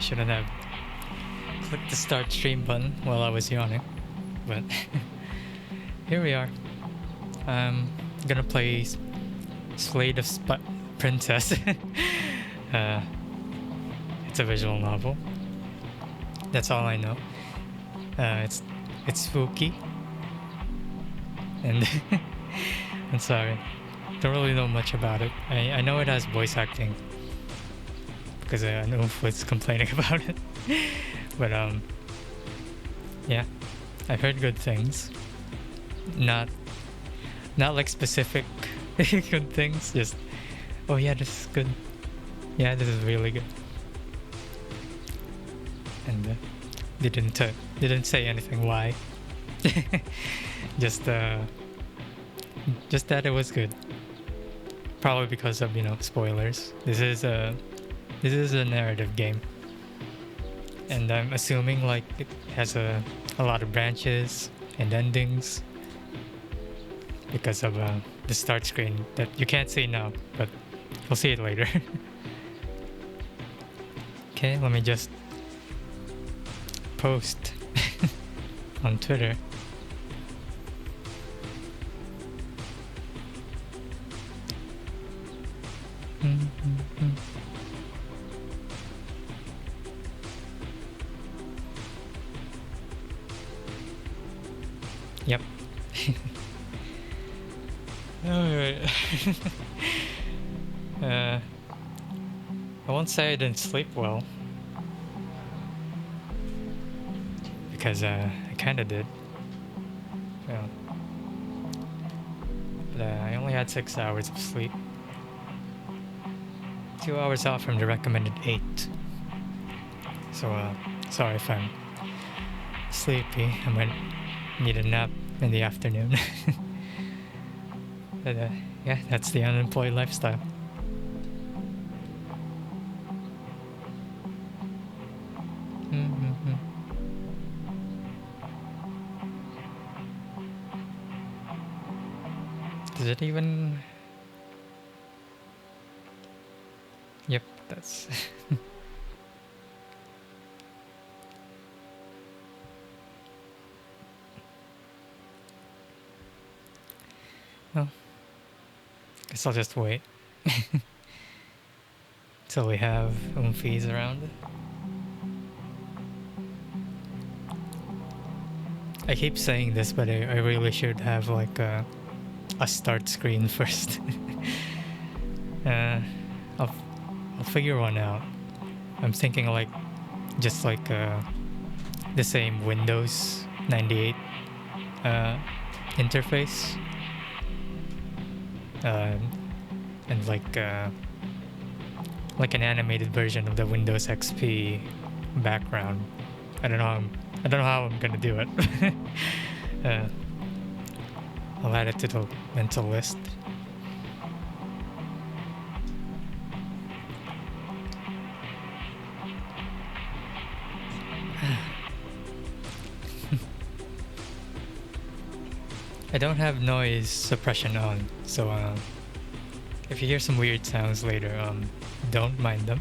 shouldn't have clicked the start stream button while I was yawning, but here we are. I'm gonna play Slade of Princess. uh, it's a visual novel. That's all I know. It's spooky, and I'm sorry, don't really know much about it. I know it has voice acting because Oof was complaining about it. But yeah, I've heard good things. Not like specific good things. Just oh yeah, this is good. Yeah, this is really good. And didn't say anything why. just that it was good. Probably because of spoilers. This is a narrative game, and I'm assuming like it has a lot of branches and endings because of the start screen that you can't see now, but we'll see it later. Okay, let me just post on Twitter. Yep. Alright. I won't say I didn't sleep well, because I kinda did. Yeah. But I only had 6 hours of sleep. 2 hours off from the recommended 8. So sorry if I'm sleepy. I might need a nap in the afternoon. But yeah, that's the unemployed lifestyle. Is it even? Yep, that's. Well, guess I'll just wait till we have Oomphies around. I keep saying this, but I really should have like a start screen first. I'll figure one out. I'm thinking like just like the same Windows 98 interface, and like an animated version of the Windows XP background. I don't know how I'm gonna do it. I'll add it to the mental list. I don't have noise suppression on, so if you hear some weird sounds later, don't mind them.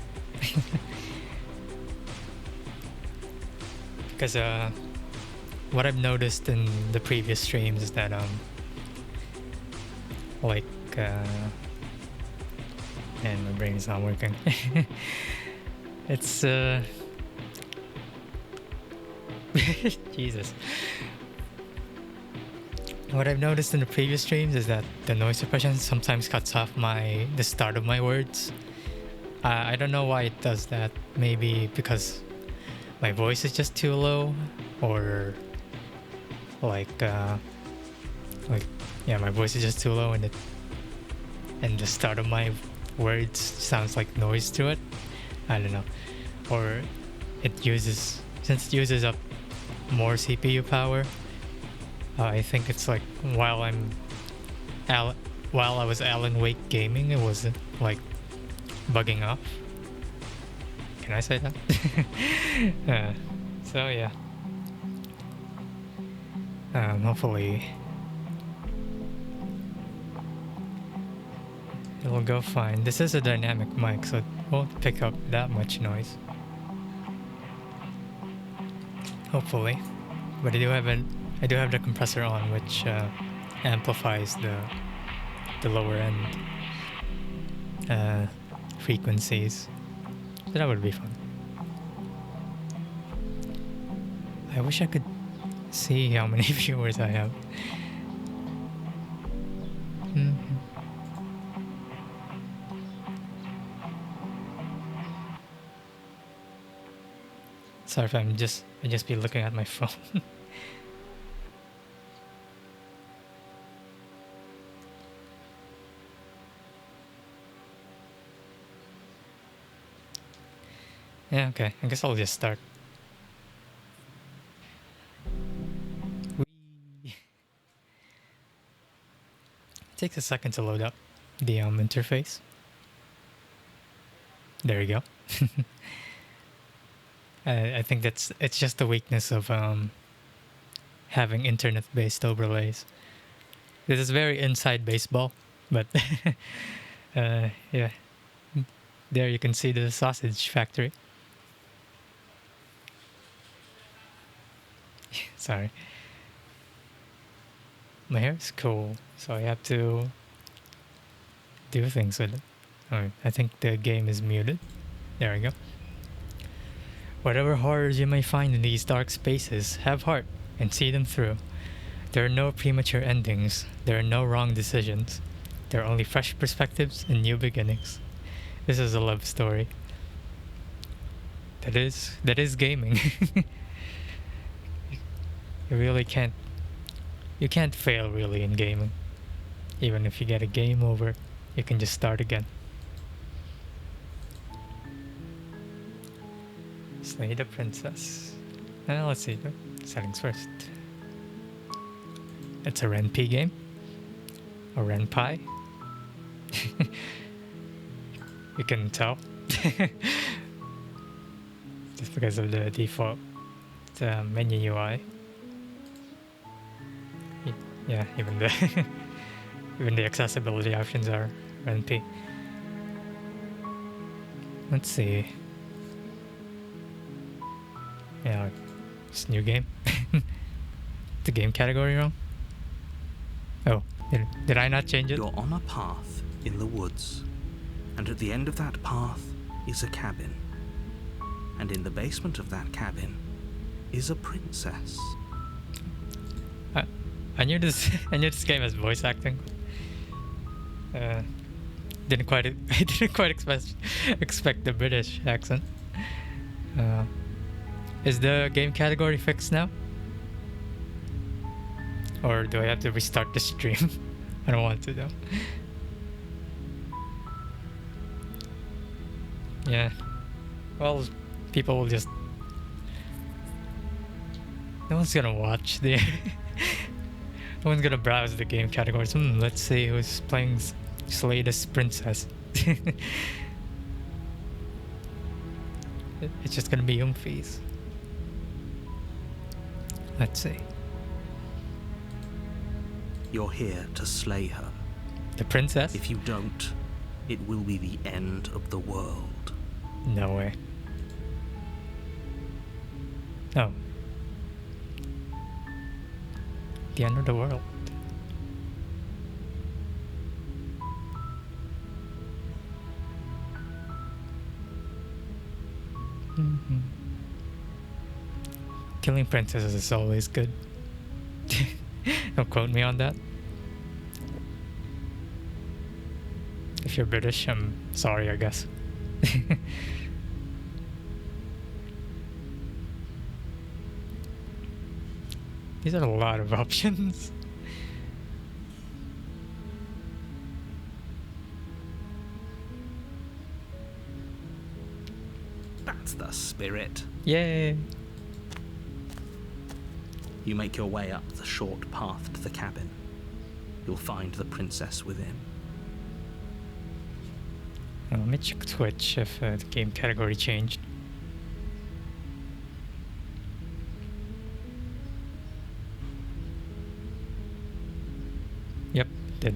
Because what I've noticed in the previous streams is that like and my brain is not working. It's Jesus. What I've noticed in the previous streams is that the noise suppression sometimes cuts off the start of my words. I don't know why it does that. Maybe because my voice is just too low, or like yeah, my voice is just too low, and the start of my words sounds like noise to it. I don't know, or since it uses up more CPU power. I think it's like while I was Alan Wake gaming, it was like bugging off. Can I say that? So yeah. Hopefully it'll go fine. This is a dynamic mic, so it won't pick up that much noise. hopefully. But I do have the compressor on, which amplifies the lower end frequencies. So that would be fun. I wish I could see how many viewers I have. Sorry if I just be looking at my phone. Yeah, okay. I guess I'll just start. It takes a second to load up the interface. There you go. I think it's just the weakness of having internet-based overlays. This is very inside baseball, but yeah. There you can see the sausage factory. Sorry. My hair is cool, so I have to do things with it. Alright, I think the game is muted. There we go. Whatever horrors you may find in these dark spaces, have heart and see them through. There are no premature endings. There are no wrong decisions. There are only fresh perspectives and new beginnings. This is a love story. That is gaming. You can't fail really in gaming. Even if you get a game over, you can just start again. Slay the princess. Let's see, settings first. It's a RenP game. Or RenPie. You can tell. Just because of the default menu UI. Yeah, even the even the accessibility options are RenP. Let's see. Yeah, it's new game. The game category wrong? Oh, did I not change it? You're on a path in the woods, and at the end of that path is a cabin. And in the basement of that cabin is a princess. I knew this game has voice acting. Didn't quite expect the British accent. Is the game category fixed now? Or do I have to restart the stream? I don't want to though. Yeah. Well, people will just... No one's gonna watch the... No one's gonna browse the game categories. Let's see who's playing Slay the Princess. It's just gonna be Youngfies. Let's see. You're here to slay her. The princess? If you don't, it will be the end of the world. No way. Oh. The end of the world. Killing princesses is always good. Don't quote me on that. If you're British, I'm sorry, I guess. These are a lot of options. That's the spirit. Yay! You make your way up the short path to the cabin. You'll find the princess within. Let me check Twitch if the game category changed. Yep, did.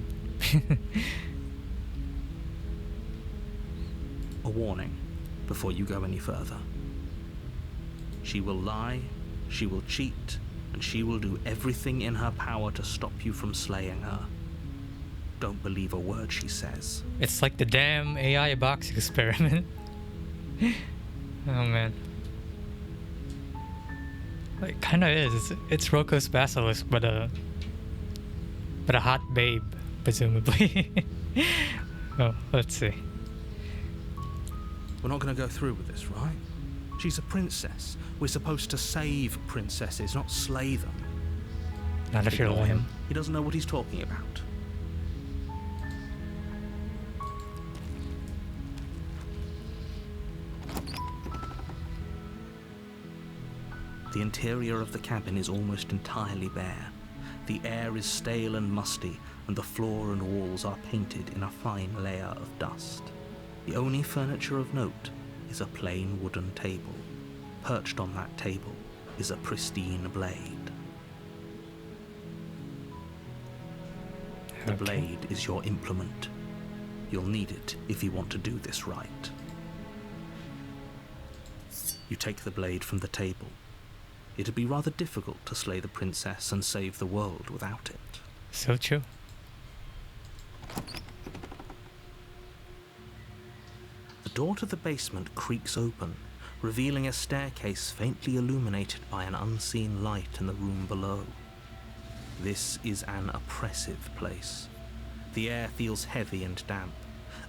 A warning before you go any further. She will lie, She will cheat, and she will do everything in her power to stop you from slaying her. Don't believe a word she says. It's like the damn AI box experiment. Oh man. It kinda is. It's Roko's basilisk, but a hot babe, presumably. Oh, let's see. We're not going to go through with this, right? She's a princess. We're supposed to save princesses, not slay them. Not if you're Ignore lame. him. He doesn't know what he's talking about. The interior of the cabin is almost entirely bare. The air is stale and musty, and the floor and walls are painted in a fine layer of dust. The only furniture of note is a plain wooden table. Perched on that table is a pristine blade. The blade is your implement. You'll need it if you want to do this right. You take the blade from the table. It'd be rather difficult to slay the princess and save the world without it. So true. The door to the basement creaks open, revealing a staircase faintly illuminated by an unseen light in the room below. This is an oppressive place. The air feels heavy and damp,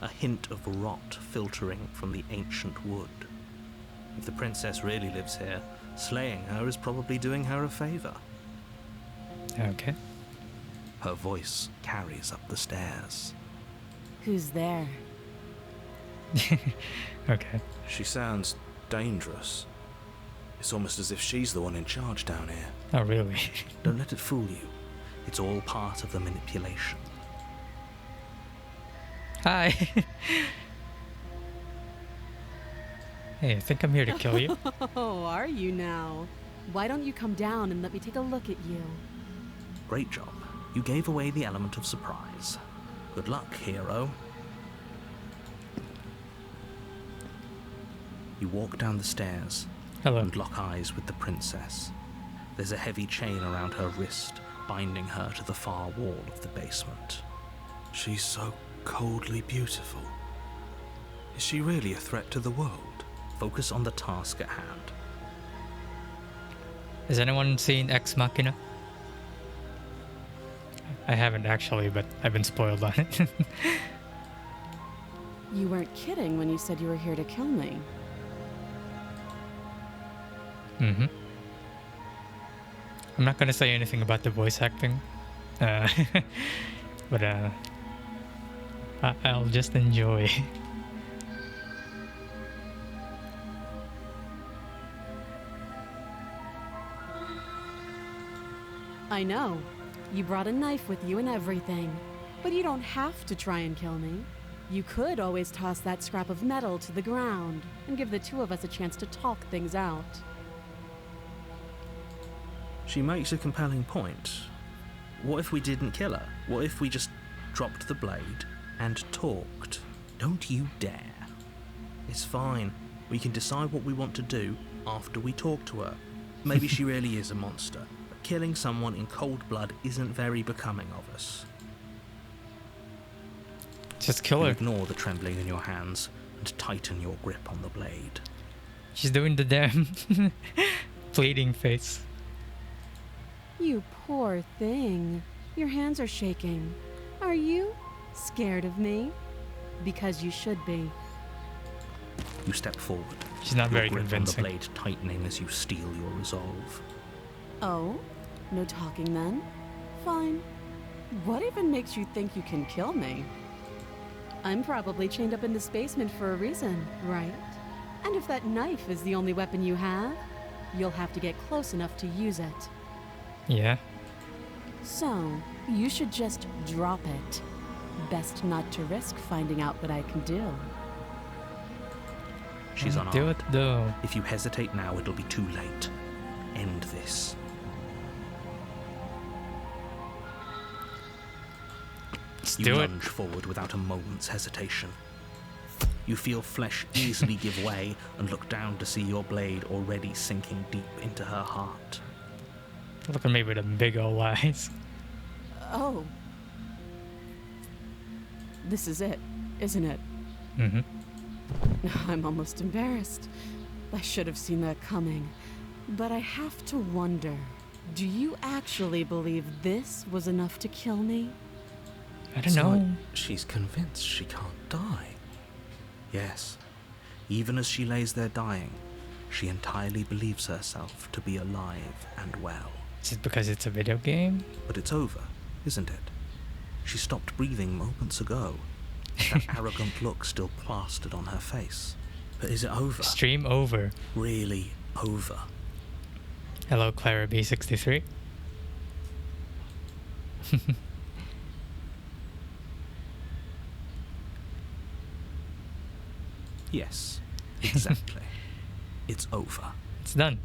a hint of rot filtering from the ancient wood. If the princess really lives here, slaying her is probably doing her a favor. Okay. Her voice carries up the stairs. Who's there? Okay. She sounds dangerous. It's almost as if she's the one in charge down here. Oh, really? Don't let it fool you. It's all part of the manipulation. Hi. Hey, I think I'm here to kill you. Oh, are you now? Why don't you come down and let me take a look at you? Great job. You gave away the element of surprise. Good luck, hero. You walk down the stairs Hello. and lock eyes with the princess. There's a heavy chain around her wrist, binding her to the far wall of the basement. She's so coldly beautiful. Is she really a threat to the world? Focus on the task at hand. Has anyone seen Ex Machina? I haven't actually, but I've been spoiled on it. You weren't kidding when you said you were here to kill me. Mm-hmm. I'm not gonna say anything about the voice acting, but I'll just enjoy. I know. You brought a knife with you and everything. But you don't have to try and kill me. You could always toss that scrap of metal to the ground and give the two of us a chance to talk things out. She makes a compelling point. What if we didn't kill her? What if we just dropped the blade and talked? Don't you dare. It's fine. We can decide what we want to do after we talk to her. Maybe she really is a monster. But killing someone in cold blood isn't very becoming of us. Just kill You her. ignore the trembling in your hands and tighten your grip on the blade. She's doing the damn pleading face. You poor thing. Your hands are shaking. Are you scared of me? Because you should be. You step forward. She's not your very grip convincing. on the blade tightening as you steel your resolve. Oh? No talking then? Fine. What even makes you think you can kill me? I'm probably chained up in this basement for a reason, right? And if that knife is the only weapon you have, you'll have to get close enough to use it. Yeah. So, you should just drop it. Best not to risk finding out what I can do. She's unarmed. Do it though. If you hesitate now, it'll be too late. End this. Let's You do it. lunge forward without a moment's hesitation. You feel flesh easily give way and look down to see your blade already sinking deep into her heart. Look at me with them big old eyes. Oh. This is it, isn't it? Mm-hmm. I'm almost embarrassed. I should have seen that coming. But I have to wonder, do you actually believe this was enough to kill me? I don't know. She's convinced she can't die. Yes, even as she lays there dying, she entirely believes herself to be alive and well. Is it because it's a video game? But it's over, isn't it? She stopped breathing moments ago. That arrogant look still plastered on her face. But is it over? Stream over. Really over? Hello, Clara B63. Yes, exactly. It's over. It's done.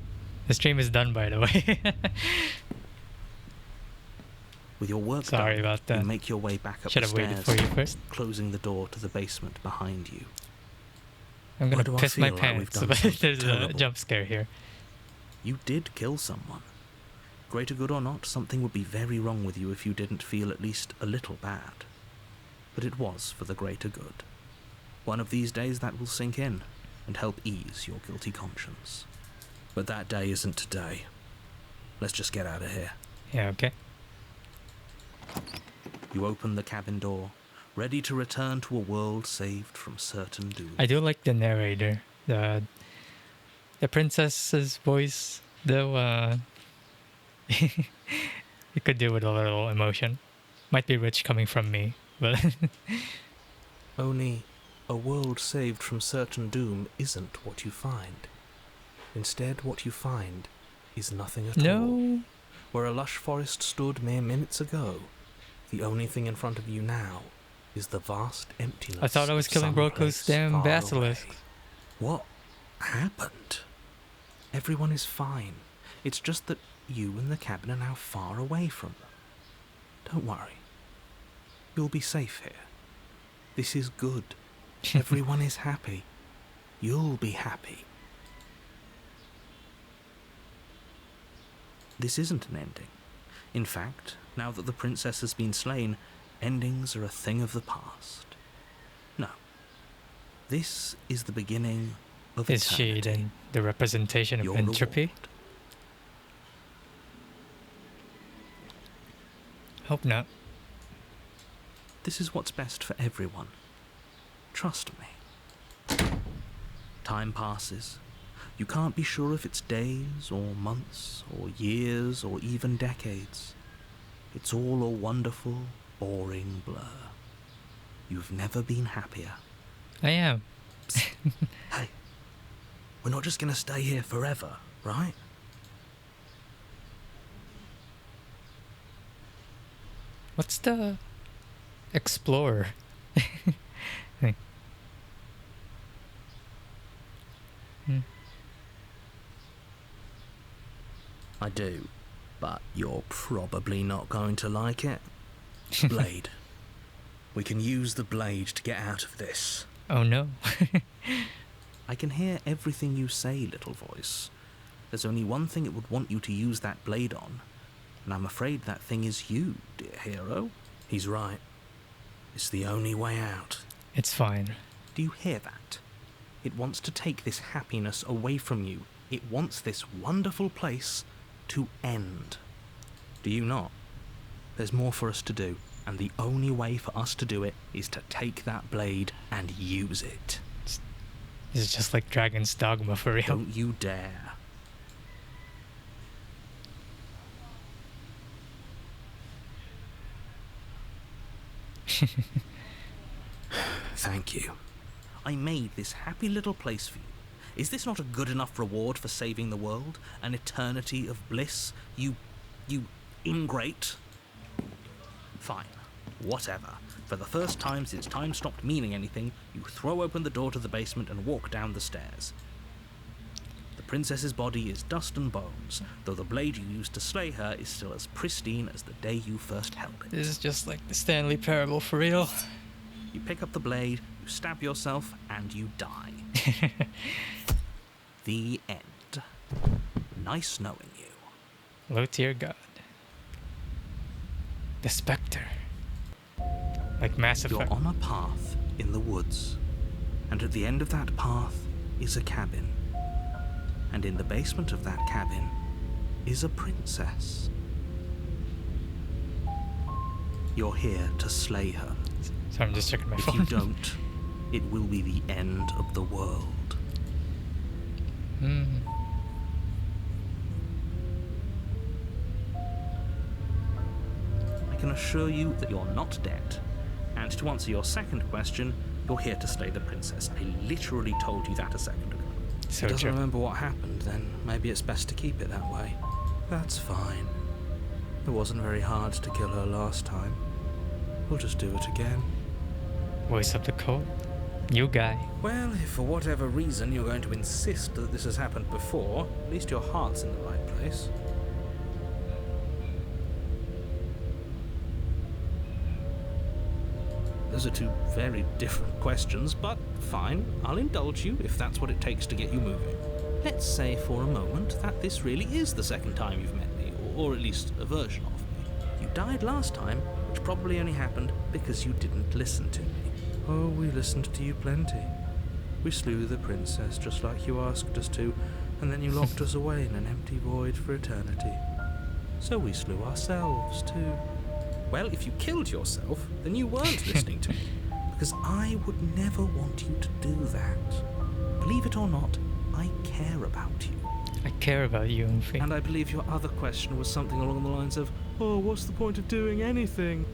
The stream is done, by the way. With your work Sorry done, about that. you make your way back up Should the have waited stairs, for you first. closing the door to the basement behind you. I'm Why gonna do I piss my feel like we've pants, done but something there's a terrible? jump scare here. You did kill someone. Greater good or not, something would be very wrong with you if you didn't feel at least a little bad. But it was for the greater good. One of these days that will sink in and help ease your guilty conscience. But that day isn't today. Let's just get out of here. Yeah, okay. You open the cabin door, ready to return to a world saved from certain doom. I do like the narrator. The princess's voice, though, you could do with a little emotion. Might be rich coming from me, but Only a world saved from certain doom isn't what you find. Instead, what you find is nothing at all. no. Where a lush forest stood mere minutes ago, the only thing in front of you now is the vast emptiness. I thought I was of killing some Broko's place damn far basilisk. away. What happened? Everyone is fine. It's just that you and the cabin are now far away from them. Don't worry. You'll be safe here. This is good. Everyone is happy. You'll be happy. This isn't an ending. In fact, now that the princess has been slain, endings are a thing of the past. No. This is the beginning of Is she eternity. then the representation of Your entropy? reward. Hope not. This is what's best for everyone. Trust me. Time passes. You can't be sure if it's days or months or years or even decades. It's all a wonderful, boring blur. You've never been happier. I am. Hey, we're not just gonna stay here forever, right? What's the explorer? I do, but you're probably not going to like it. Blade. We can use the blade to get out of this. Oh no. I can hear everything you say, little voice. There's only one thing it would want you to use that blade on, and I'm afraid that thing is you, dear hero. He's right. It's the only way out. It's fine. Do you hear that? It wants to take this happiness away from you. It wants this wonderful place to end. Do you not? There's more for us to do, and the only way for us to do it is to take that blade and use it. This is just like Dragon's Dogma for real. Don't you dare. Thank you. I made this happy little place for you. Is this not a good enough reward for saving the world? An eternity of bliss? You ingrate? Fine. Whatever. For the first time since time stopped meaning anything, you throw open the door to the basement and walk down the stairs. The princess's body is dust and bones, though the blade you used to slay her is still as pristine as the day you first held it. This is just like the Stanley Parable for real. You pick up the blade, you stab yourself and you die. The end. Nice knowing you. Low tier god. The Spectre. Like Mass Effect. You're on a path in the woods, and at the end of that path is a cabin. And in the basement of that cabin is a princess. You're here to slay her. So I'm just checking my If phone. you don't, it will be the end of the world. I can assure you that you're not dead. And to answer your second question, you're here to slay the princess. I literally told you that a second ago. So If he doesn't true. remember what happened, then maybe it's best to keep it that way. That's fine. It wasn't very hard to kill her last time. We'll just do it again. Voice of the cold. You guy. Well, if for whatever reason you're going to insist that this has happened before, at least your heart's in the right place. Those are two very different questions, but fine, I'll indulge you if that's what it takes to get you moving. Let's say for a moment that this really is the second time you've met me, or at least a version of me. You died last time, which probably only happened because you didn't listen to me. Oh, we listened to you plenty. We slew the princess just like you asked us to, and then you locked us away in an empty void for eternity. So we slew ourselves too. Well, if you killed yourself, then you weren't listening to me, because I would never want you to do that. Believe it or not, I care about you. I care about you, Umphy. And I believe your other question was something along the lines of, oh, what's the point of doing anything?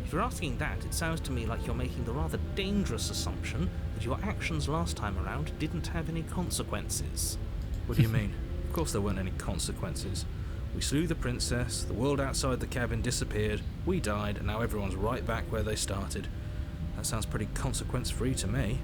If you're asking that, it sounds to me like you're making the rather dangerous assumption that your actions last time around didn't have any consequences. What do you mean? Of course there weren't any consequences. We slew the princess, the world outside the cabin disappeared, we died, and now everyone's right back where they started. That sounds pretty consequence-free to me.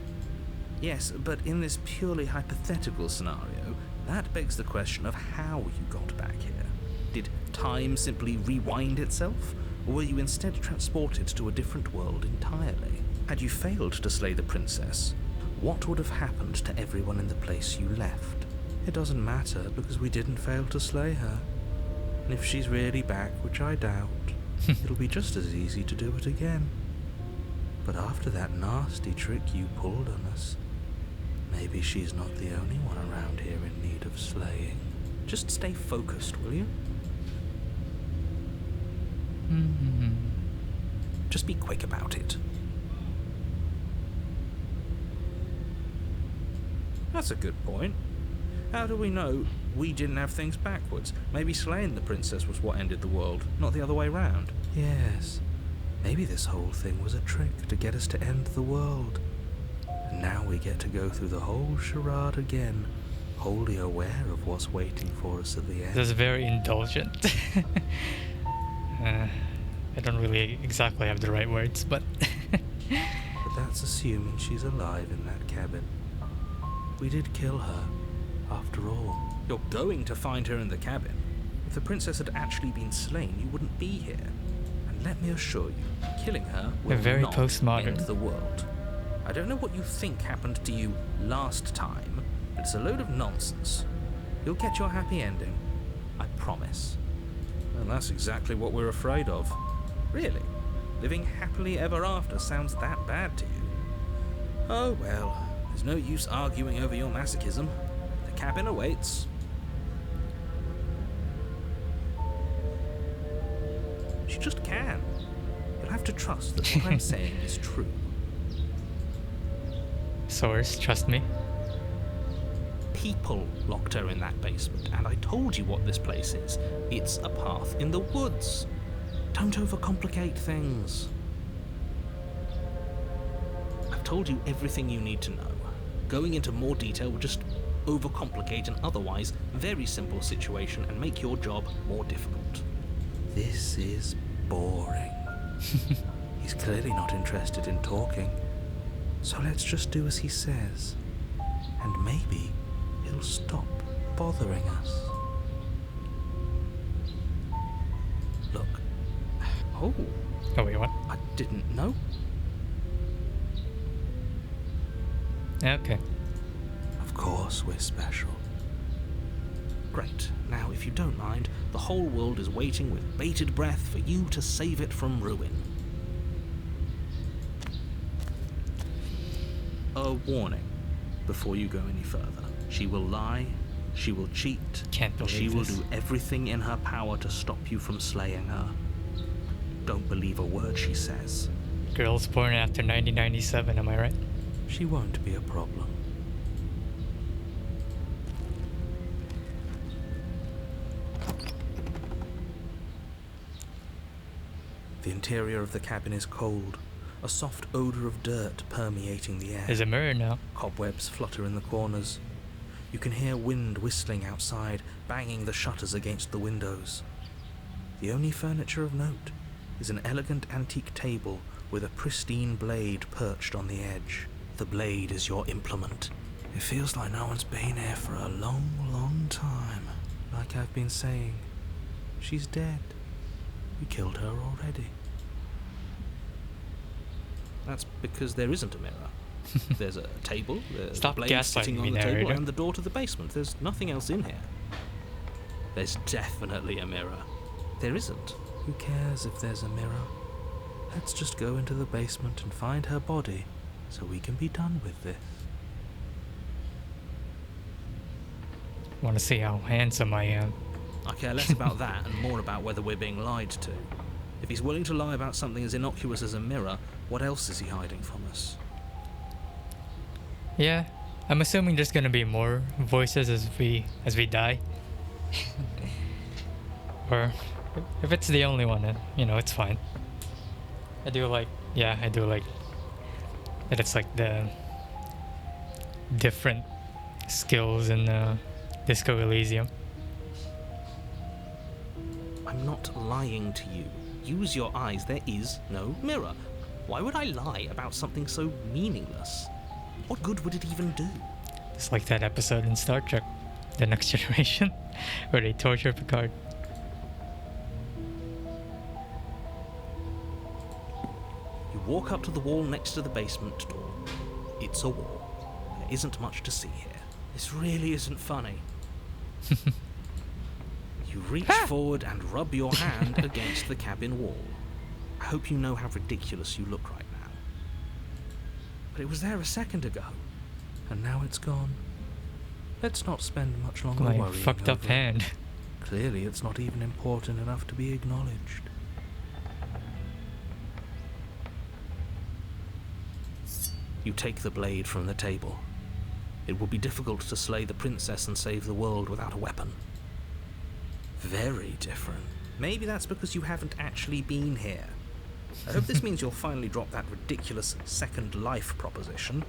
Yes, but in this purely hypothetical scenario, that begs the question of how you got back here. Did time simply rewind itself, or were you instead transported to a different world entirely? Had you failed to slay the princess, what would have happened to everyone in the place you left? It doesn't matter, because we didn't fail to slay her. And if she's really back, which I doubt, it'll be just as easy to do it again. But after that nasty trick you pulled on us, maybe she's not the only one around here in need of slaying. Just stay focused, will you? Just be quick about it. That's a good point. How do we know we didn't have things backwards? Maybe slaying the princess was what ended the world, not the other way round. Yes. Maybe this whole thing was a trick to get us to end the world. And now we get to go through the whole charade again, wholly aware of what's waiting for us at the end. That's very indulgent. I don't really exactly have the right words, but... But that's assuming she's alive in that cabin. We did kill her, after all. You're going to find her in the cabin. If the princess had actually been slain, you wouldn't be here. And let me assure you, killing her will very not postmodern. end the world. I don't know what you think happened to you last time, but it's a load of nonsense. You'll get your happy ending. I promise. Well, that's exactly what we're afraid of. Really? Living happily ever after sounds that bad to you? Oh well, there's no use arguing over your masochism. The cabin awaits. She just can. You'll have to trust that what I'm saying is true. Source, trust me. People locked her in that basement, and I told you what this place is. It's a path in the woods. Don't overcomplicate things. I've told you everything you need to know. Going into more detail would just overcomplicate an otherwise very simple situation and make your job more difficult. This is boring. He's clearly not interested in talking. So let's just do as he says. And maybe he'll stop bothering us. Look. Oh, Oh wait, what? I didn't know. Okay. Of course we're special. Great. Now, if you don't mind, the whole world is waiting with bated breath for you to save it from ruin. A warning before you go any further. She will lie, she will cheat, Can't and believe she will this. do everything in her power to stop you from slaying her. Don't believe a word she says. Girls born after 1997, am I right? She won't be a problem. The interior of the cabin is cold, a soft odor of dirt permeating the air. There's a mirror now. Cobwebs flutter in the corners. You can hear wind whistling outside, banging the shutters against the windows. The only furniture of note is an elegant antique table with a pristine blade perched on the edge. The blade is your implement. It feels like no one's been here for a long, long time. Like I've been saying, she's dead. We killed her already. That's because there isn't a mirror. There's a table, there's Stop a blade sitting gaslighting on me, the table, narrator. and the door to the basement. There's nothing else in here. There's definitely a mirror. There isn't. Who cares if there's a mirror? Let's just go into the basement and find her body so we can be done with this. Want to see how handsome I am. I care less about that and more about whether we're being lied to. If he's willing to lie about something as innocuous as a mirror, what else is he hiding from us? Yeah, I'm assuming there's gonna be more voices as we die. Or if it's the only one, then, you know, it's fine. I do like that it's like the different skills in Disco Elysium. I'm not lying to you. Use your eyes. There is no mirror. Why would I lie about something so meaningless? What good would it even do? It's like that episode in Star Trek, The Next Generation, where they torture Picard. You walk up to the wall next to the basement door. It's a wall. There isn't much to see here. This really isn't funny. You reach forward and rub your hand against the cabin wall. I hope you know how ridiculous you look right now. But it was there a second ago, and now it's gone. Let's not spend much longer My worrying fucked up over it. hand. Clearly, it's not even important enough to be acknowledged. You take the blade from the table. It will be difficult to slay the princess and save the world without a weapon. Very different. Maybe that's because you haven't actually been here. I hope this means you'll finally drop that ridiculous second life proposition.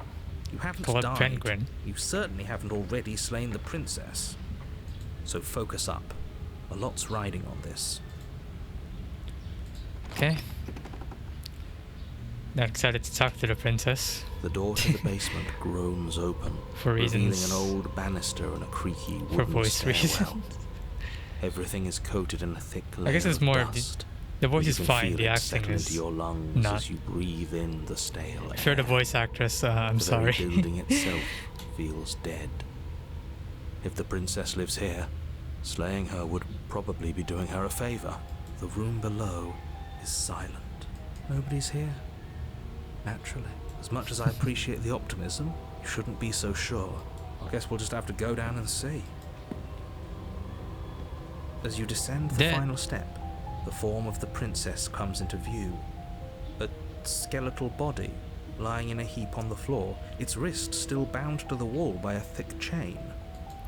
You haven't Club died. Penguin. You certainly haven't already slain the princess. So focus up. A lot's riding on this. Okay. Not excited to talk to the princess. The door to the basement groans open, For revealing reasons- an old banister and a creaky For wooden voice stairwell. reasons. Everything is coated in a thick layer I guess it's of more of dust. the voice You is can fine, feel the it acting settle is into your lungs not. as you breathe in the stale If you're the air. voice actress, I'm The very sorry. building itself feels dead. If the princess lives here, slaying her would probably be doing her a favor. The room below is silent. Nobody's here. Naturally. As much as I appreciate the optimism, you shouldn't be so sure. I guess we'll just have to go down and see. As you descend the Dead. final step, the form of the princess comes into view. A skeletal body lying in a heap on the floor, its wrist still bound to the wall by a thick chain.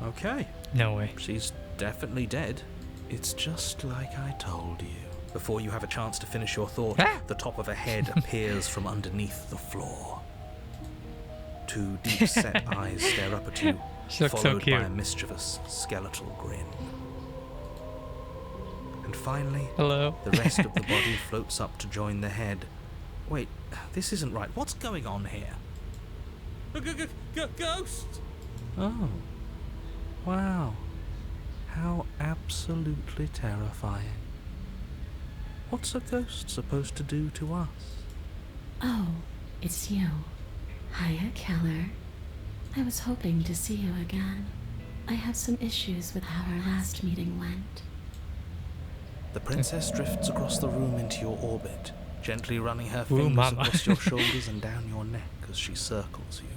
Okay, No way. she's definitely dead. It's just like I told you. Before you have a chance to finish your thought, Ah! the top of a head appears from underneath the floor. Two deep-set eyes stare up at you, She looks so followed by cute. a mischievous skeletal grin. And finally, Hello. the rest of the body floats up to join the head. Wait, this isn't right. What's going on here? Ghost! Oh. Wow. How absolutely terrifying. What's a ghost supposed to do to us? Oh, it's you. Hiya, Keller. I was hoping to see you again. I have some issues with how our last meeting went. The princess drifts across the room into your orbit, gently running her Ooh, fingers mama. across your shoulders and down your neck as she circles you.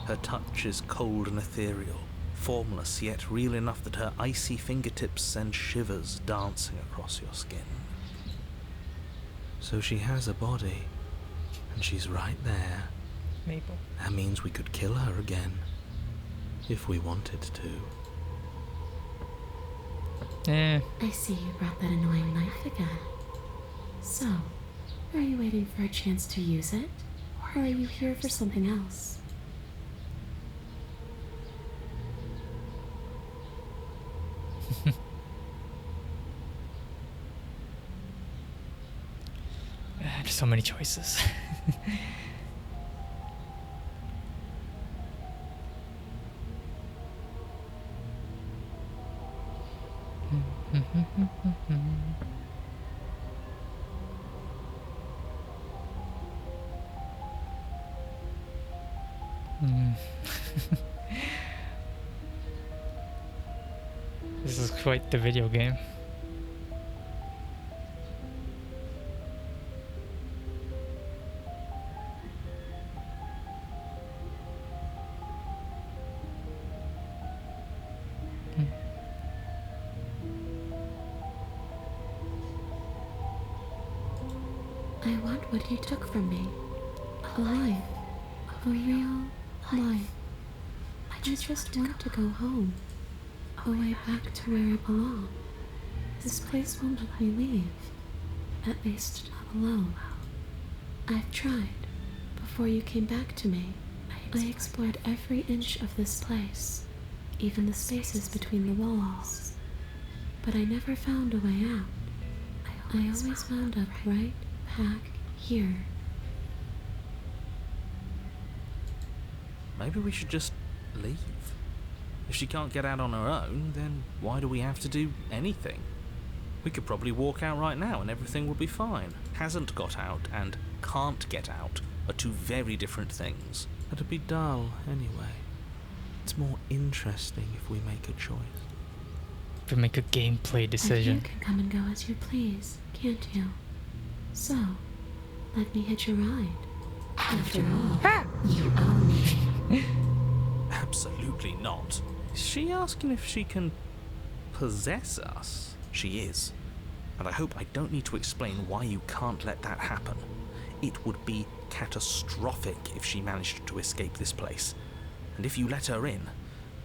Her touch is cold and ethereal, formless yet real enough that her icy fingertips send shivers dancing across your skin. So she has a body, and she's right there. Maple. That means we could kill her again, if we wanted to. I see you brought that annoying knife again. So, are you waiting for a chance to use it? Or are you here for something else? There's so many choices. This is quite the video game. I want what you took from me. A life. A real life. I just want to go home. Away back to where I belong. This place won't let me leave. At least not alone. I've tried. Before you came back to me, I explored every inch of this place, even the spaces between the walls. But I never found a way out. I always wound up right back here. Maybe we should just leave. If she can't get out on her own, then why do we have to do anything? We could probably walk out right now and everything will be fine. Hasn't got out and can't get out are two very different things. It'd be dull anyway. It's more interesting if we make a choice. To make a gameplay decision. You can come and go as you please, can't you? So, let me hitch a ride. After all, you own me. Absolutely not. Is she asking if she can possess us? She is. And I hope I don't need to explain why you can't let that happen. It would be catastrophic if she managed to escape this place. And if you let her in,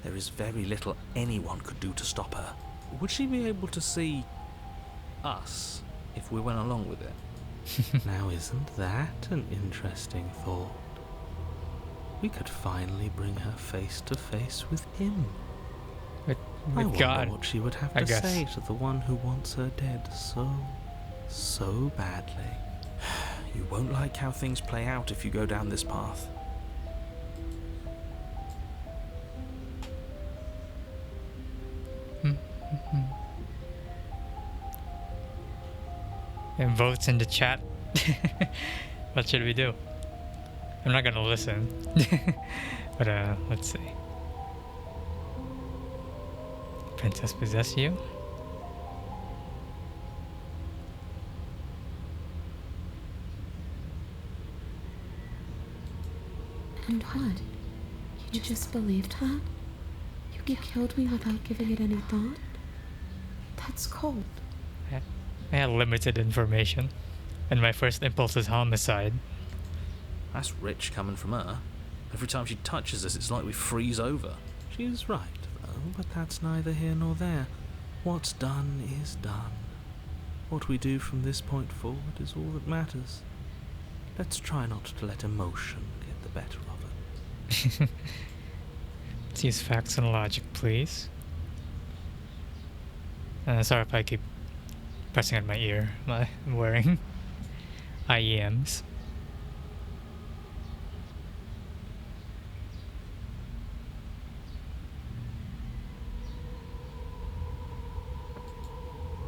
there is very little anyone could do to stop her. Would she be able to see us if we went along with it? Now isn't that an interesting thought? We could finally bring her face to face with him. With I wonder God. what she would have I to guess. say to the one who wants her dead so badly. You won't like how things play out if you go down this path. And votes in the chat. What should we do? I'm not gonna listen. But let's see. Princess possess you? And what? You just believed that? You killed me without giving it any thought? That's cold. I had limited information, and my first impulse is homicide. That's rich coming from her. Every time she touches us, it's like we freeze over. She's right, though, but that's neither here nor there. What's done is done. What we do from this point forward is all that matters. Let's try not to let emotion get the better of it. Let's use facts and logic, please. Sorry if I keep pressing on my ear. I'm wearing IEMs.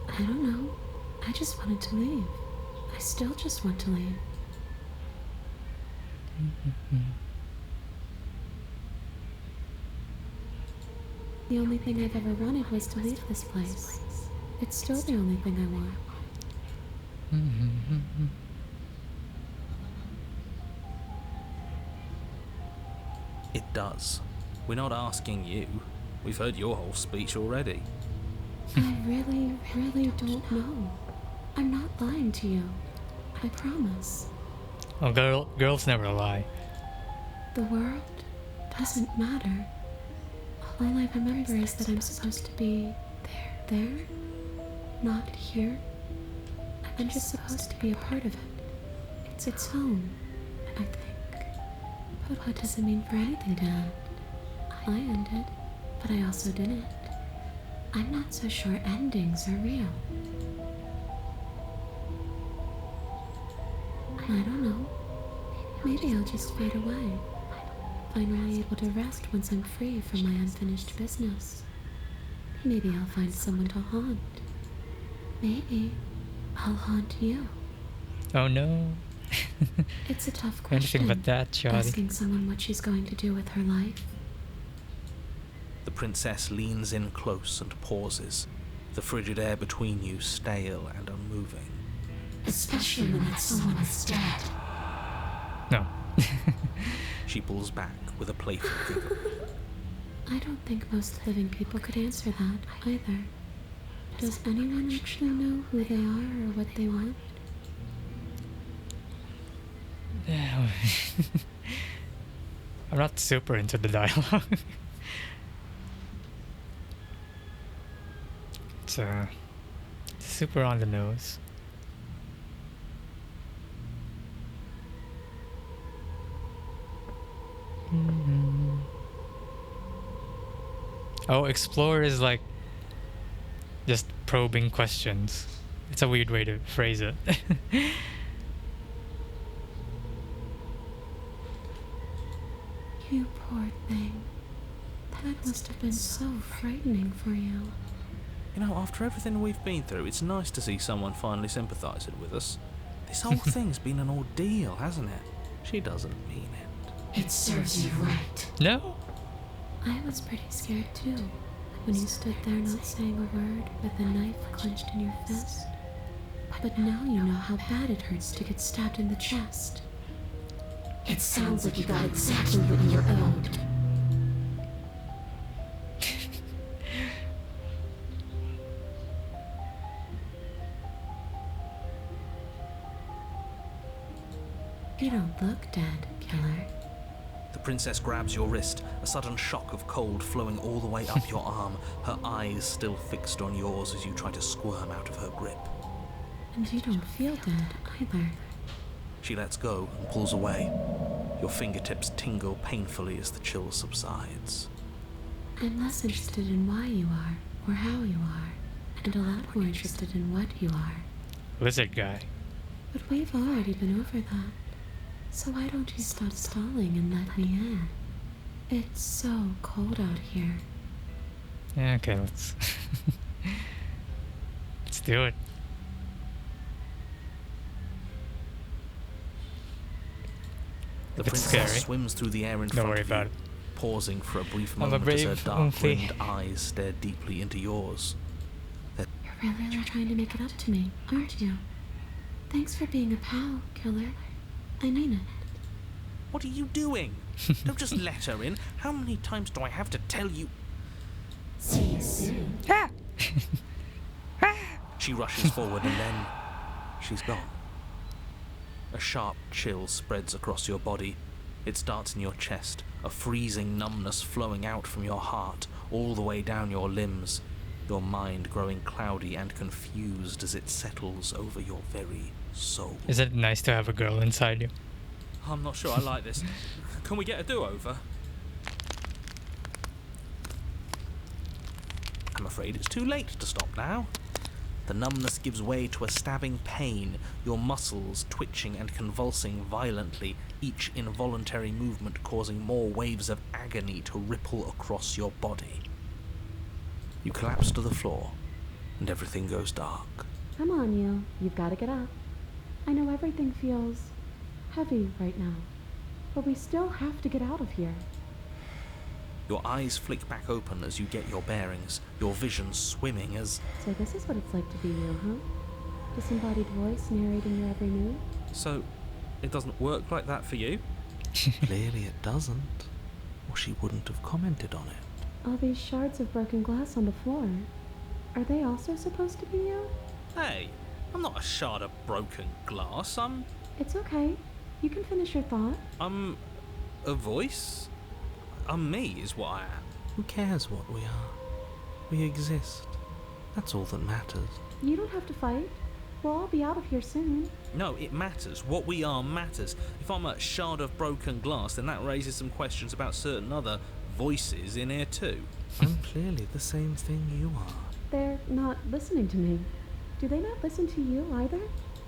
I don't know. I just wanted to leave. I still just want to leave. The only thing I've ever wanted was to leave this place. It's still the only thing I want. It does. We're not asking you. We've heard your whole speech already. I really, really don't know. I'm not lying to you. I promise. Oh, girls never lie. The world doesn't matter. All I remember is that I'm supposed to be there, not here. I'm just supposed to be a part of it. It's home, I think. But what does it mean for anything to end? I ended, but I also didn't. I'm not so sure endings are real. I don't know. Maybe I'll just fade away. Finally able to rest once I'm free from my unfinished business. Maybe I'll find someone to haunt. Maybe I'll haunt you. Oh no. It's a tough question. Anything but that, Charlie. Asking someone what she's going to do with her life. The princess leans in close and pauses, the frigid air between you stale and unmoving. Especially when that someone is dead. No. She pulls back with a playful giggle. I don't think most living people could answer that either. Does anyone actually know who they are or what they want? I'm not super into the dialogue. It's super on the nose. Oh, explore is like just probing questions. It's a weird way to phrase it. You poor thing. That must have been so frightening for you. You know, after everything we've been through, it's nice to see someone finally sympathising with us. This whole thing's been an ordeal, hasn't it? She doesn't mean it. It serves you right. No? I was pretty scared too, when you stood there not saying a word with a knife clenched in your fist. But now you know how bad it hurts to get stabbed in the chest. It sounds like you got exactly what you were owed. You don't look dead, killer. The princess grabs your wrist, a sudden shock of cold flowing all the way up your arm, her eyes still fixed on yours as you try to squirm out of her grip. And you don't feel dead either. She lets go and pulls away. Your fingertips tingle painfully as the chill subsides. I'm less interested in why you are, or how you are, and a lot more interested in what you are. Lizard guy. But we've already been over that. So why don't you stop stalling and let me in? It's so cold out here. Yeah, okay, let's let's do it. The It's princess scary. swims through the air in Don't front worry of about you, it. pausing for a brief I'm a moment as her brave dark-rimmed Oomphy. eyes stare deeply into yours. You're really trying to make it up to me, aren't you? Thanks for being a pal, killer. I mean it. What are you doing? Don't just let her in. How many times do I have to tell you? See you soon. Ah! She rushes forward and then she's gone. A sharp chill spreads across your body. It starts in your chest, a freezing numbness flowing out from your heart, all the way down your limbs, your mind growing cloudy and confused as it settles over your very soul. Is it nice to have a girl inside you? I'm not sure I like this. Can we get a do-over? I'm afraid it's too late to stop now. The numbness gives way to a stabbing pain, your muscles twitching and convulsing violently, each involuntary movement causing more waves of agony to ripple across your body. You collapse to the floor, and everything goes dark. Come on, you've got to get up. I know everything feels heavy right now. But we still have to get out of here. Your eyes flick back open as you get your bearings, your vision swimming as... So this is what it's like to be you, huh? Disembodied voice narrating your every move? So, it doesn't work like that for you? Clearly it doesn't, or she wouldn't have commented on it. All these shards of broken glass on the floor, are they also supposed to be you? Hey, I'm not a shard of broken glass, It's okay. You can finish your thought. I'm a voice? I'm me is what I am. Who cares what we are? We exist. That's all that matters. You don't have to fight. We'll all be out of here soon. No, it matters. What we are matters. If I'm a shard of broken glass, then that raises some questions about certain other voices in here too. I'm clearly the same thing you are. They're not listening to me. Do they not listen to you either?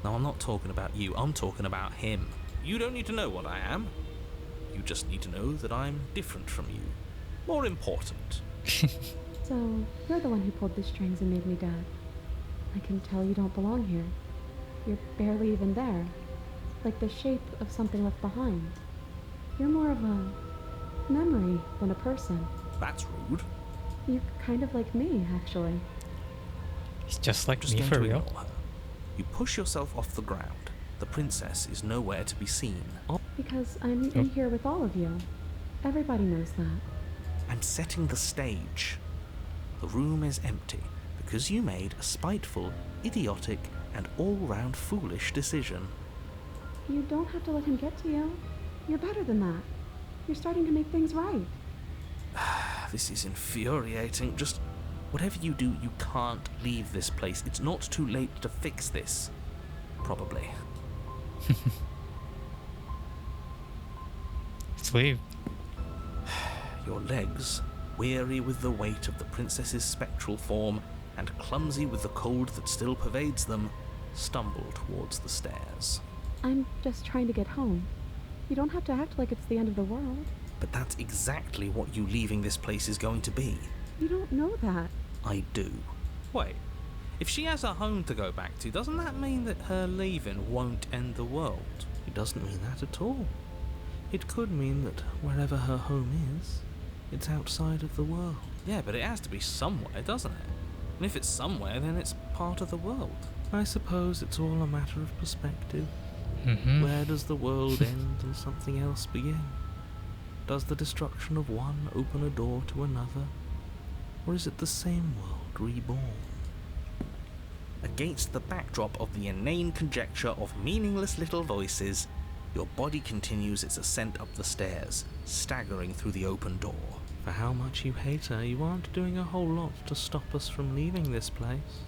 No, I'm not talking about you. I'm talking about him. You don't need to know what I am. You just need to know that I'm different from you. More important. So, you're the one who pulled the strings and made me dead. I can tell you don't belong here. You're barely even there. Like the shape of something left behind. You're more of a memory than a person. That's rude. You're kind of like me, actually. He's just like Just me going for to real. ignore her. You push yourself off the ground. The princess is nowhere to be seen. Because I'm in here with all of you. Everybody knows that. And setting the stage. The room is empty because you made a spiteful, idiotic, and all-round foolish decision. You don't have to let him get to you. You're better than that. You're starting to make things right. This is infuriating. Just whatever you do, you can't leave this place. It's not too late to fix this. Probably. Let's leave. Your legs, weary with the weight of the princess's spectral form and clumsy with the cold that still pervades them, stumble towards the stairs. I'm just trying to get home. You don't have to act like it's the end of the world. But that's exactly what you leaving this place is going to be. You don't know that. I do. Wait, if she has a home to go back to, doesn't that mean that her leaving won't end the world? It doesn't mean that at all. It could mean that wherever her home is, it's outside of the world. Yeah, but it has to be somewhere, doesn't it? And if it's somewhere, then it's part of the world. I suppose it's all a matter of perspective. Where does the world end and something else begin? Does the destruction of one open a door to another? Or is it the same world reborn? Against the backdrop of the inane conjecture of meaningless little voices, your body continues its ascent up the stairs, staggering through the open door. For how much you hate her, you aren't doing a whole lot to stop us from leaving this place.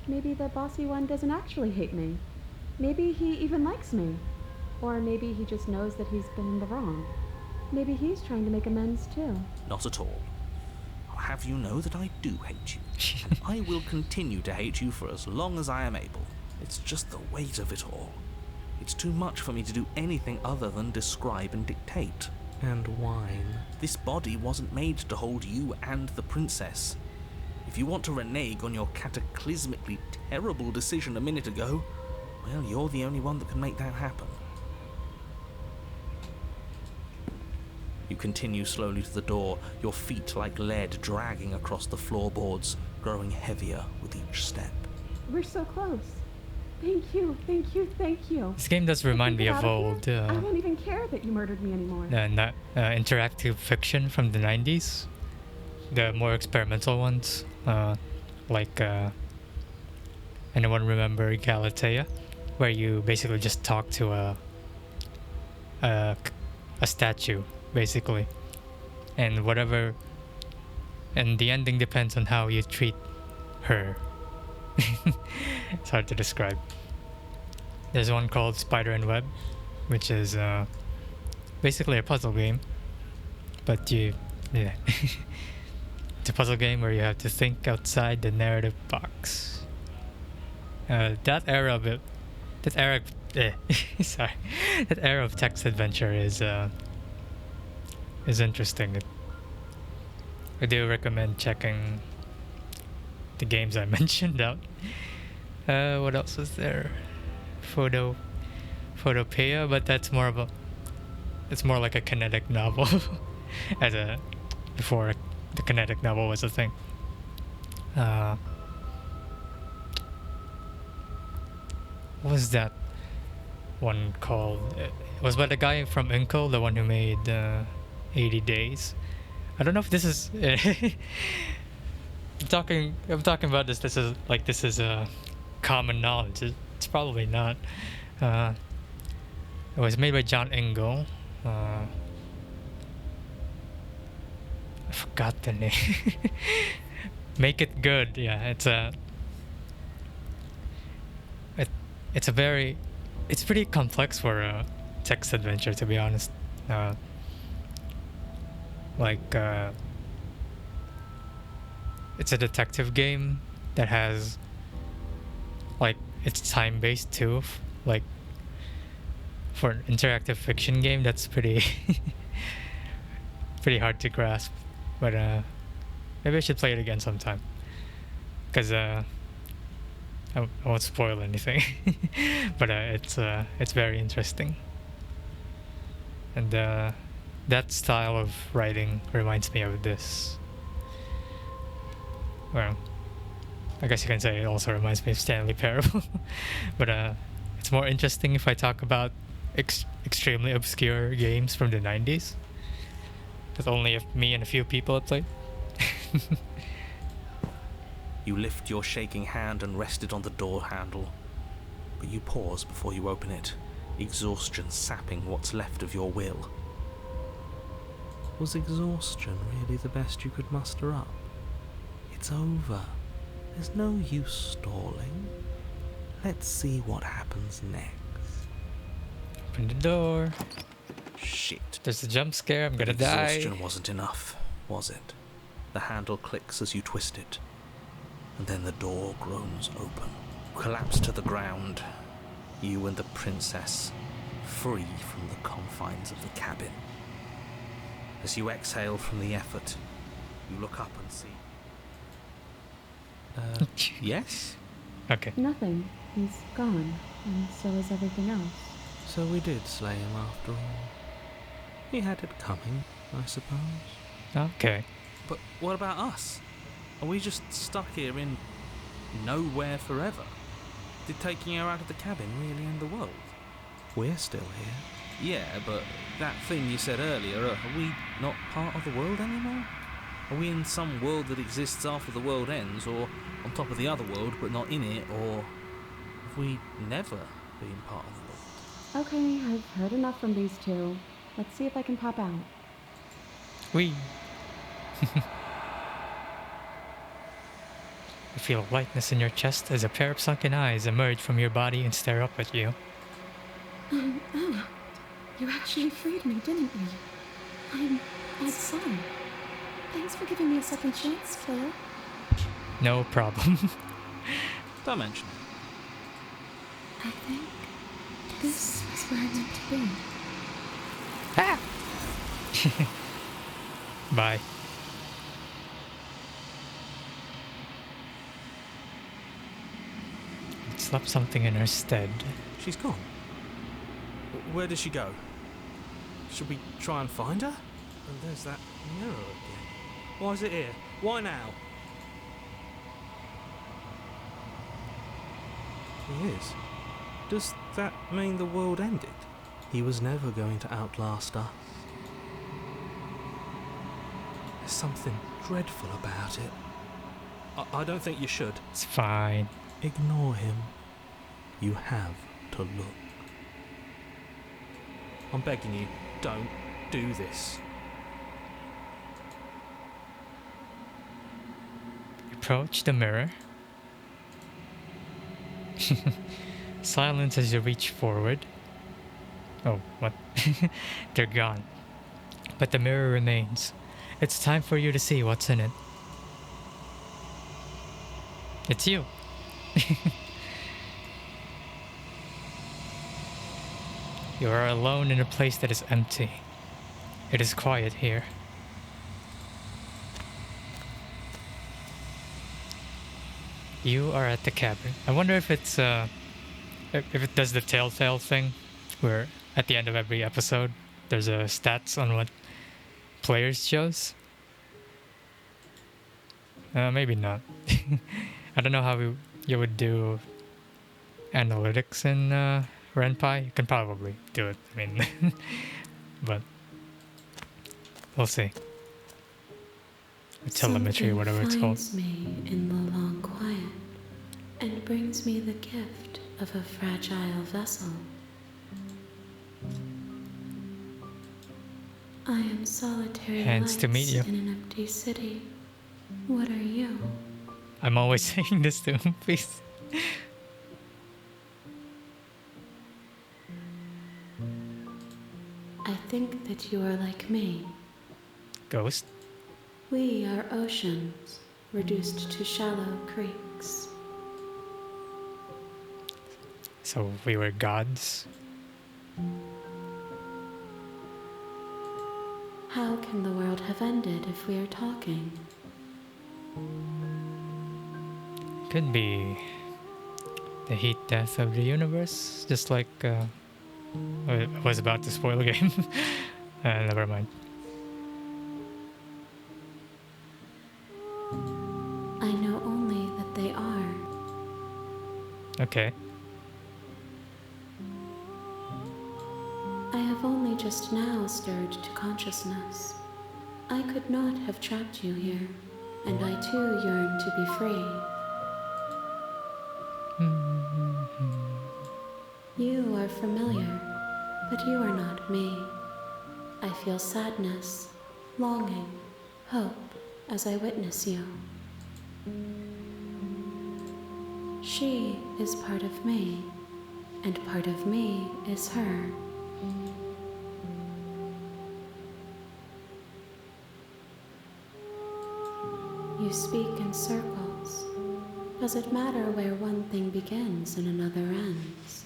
Maybe the bossy one doesn't actually hate me. Maybe he even likes me. Or maybe he just knows that he's been in the wrong. Maybe he's trying to make amends too. Not at all. I'll have you know that I do hate you, and I will continue to hate you for as long as I am able. It's just the weight of it all. It's too much for me to do anything other than describe and dictate. And whine. This body wasn't made to hold you and the princess. If you want to renege on your cataclysmically terrible decision a minute ago, well, you're the only one that can make that happen. You continue slowly to the door, your feet like lead dragging across the floorboards, growing heavier with each step. We're so close. Thank you, thank you, thank you. This game does remind me of old I won't even care that you murdered me anymore. interactive fiction from the 90s. The more experimental ones. Like, anyone remember Galatea? Where you basically just talk to a statue, basically. And whatever... And the ending depends on how you treat her. It's hard to describe. There's one called Spider and Web, which is basically a puzzle game. But yeah. It's a puzzle game where you have to think outside the narrative box. That era of text adventure is interesting. I do recommend checking the games I mentioned out. What else was there? Photopeia, but that's more of a it's more like a kinetic novel, as a before the kinetic novel was a thing. What was that one called? It was by the guy from Inco, the one who made 80 Days. I don't know if this is. I'm talking about this. This is common knowledge. It's probably not. It was made by John Ingo. I forgot the name. Make It Good. Yeah, it's a very, it's pretty complex for a text adventure, to be honest. It's a detective game that has, like, it's time based too. Like, for an interactive fiction game, that's pretty pretty hard to grasp. But maybe I should play it again sometime, because I won't spoil anything. But it's very interesting, and that style of writing reminds me of this. Well, I guess you can say it also reminds me of Stanley Parable. But it's more interesting if I talk about extremely obscure games from the 90s that only me and a few people had played. You lift your shaking hand and rest it on the door handle, but you pause before you open it, exhaustion sapping what's left of your will. Was exhaustion really the best you could muster up? It's over. There's no use stalling. Let's see what happens next. Open the door. Shit. There's a jump scare. I'm gonna die. Exhaustion wasn't enough, was it? The handle clicks as you twist it, and then the door groans open. Collapse to the ground. You and the princess, free from the confines of the cabin. As you exhale from the effort, you look up and see... yes? Okay. Nothing. He's gone, and so is everything else. So we did slay him after all. He had it coming, I suppose. Okay. But what about us? Are we just stuck here in nowhere forever? Did taking her out of the cabin really end the world? We're still here. Yeah, but that thing you said earlier, are we not part of the world anymore? Are we in some world that exists after the world ends, or on top of the other world but not in it, or have we never been part of the world? Okay, I've heard enough from these two. Let's see if I can pop out. You feel a lightness in your chest as a pair of sunken eyes emerge from your body and stare up at you. You actually freed me, didn't you? I'm sorry. Thanks for giving me a second chance, Claire. No problem. Don't mention it. I think this is where I meant to be. Bye. Slap something in her stead. She's gone. Where did she go? Should we try and find her? And there's that mirror again. Why is it here? Why now? He is. Does that mean the world ended? He was never going to outlast us. There's something dreadful about it. I don't think you should. It's fine. Ignore him. You have to look. I'm begging you, don't do this. Approach the mirror. Silence as you reach forward. Oh, what? They're gone. But the mirror remains. It's time for you to see what's in it. It's you. You are alone in a place that is empty. It is quiet here. You are at the cabin. I wonder if it's if it does the telltale thing, where at the end of every episode, there's a stats on what players chose. Maybe not. I don't know how you would do analytics in Ren'Py. You can probably do it. I mean, but we'll see. Or telemetry, or whatever it's called. Something finds me in the long quiet and brings me the gift of a fragile vessel. I am solitary Hands lights to meet you. in an empty city. What are you? I'm always saying this to him, please. I think that you are like me. Ghost. We are oceans, reduced to shallow creeks. So we were gods. How can the world have ended if we are talking? Could be the heat death of the universe, just like I was about to spoil the game. Never mind. I know only that they are. Okay. I have only just now stirred to consciousness. I could not have trapped you here, and I too yearn to be free. You are familiar, but you are not me. I feel sadness, longing, hope as I witness you. She is part of me, and part of me is her. You speak in circles. Does it matter where one thing begins and another ends?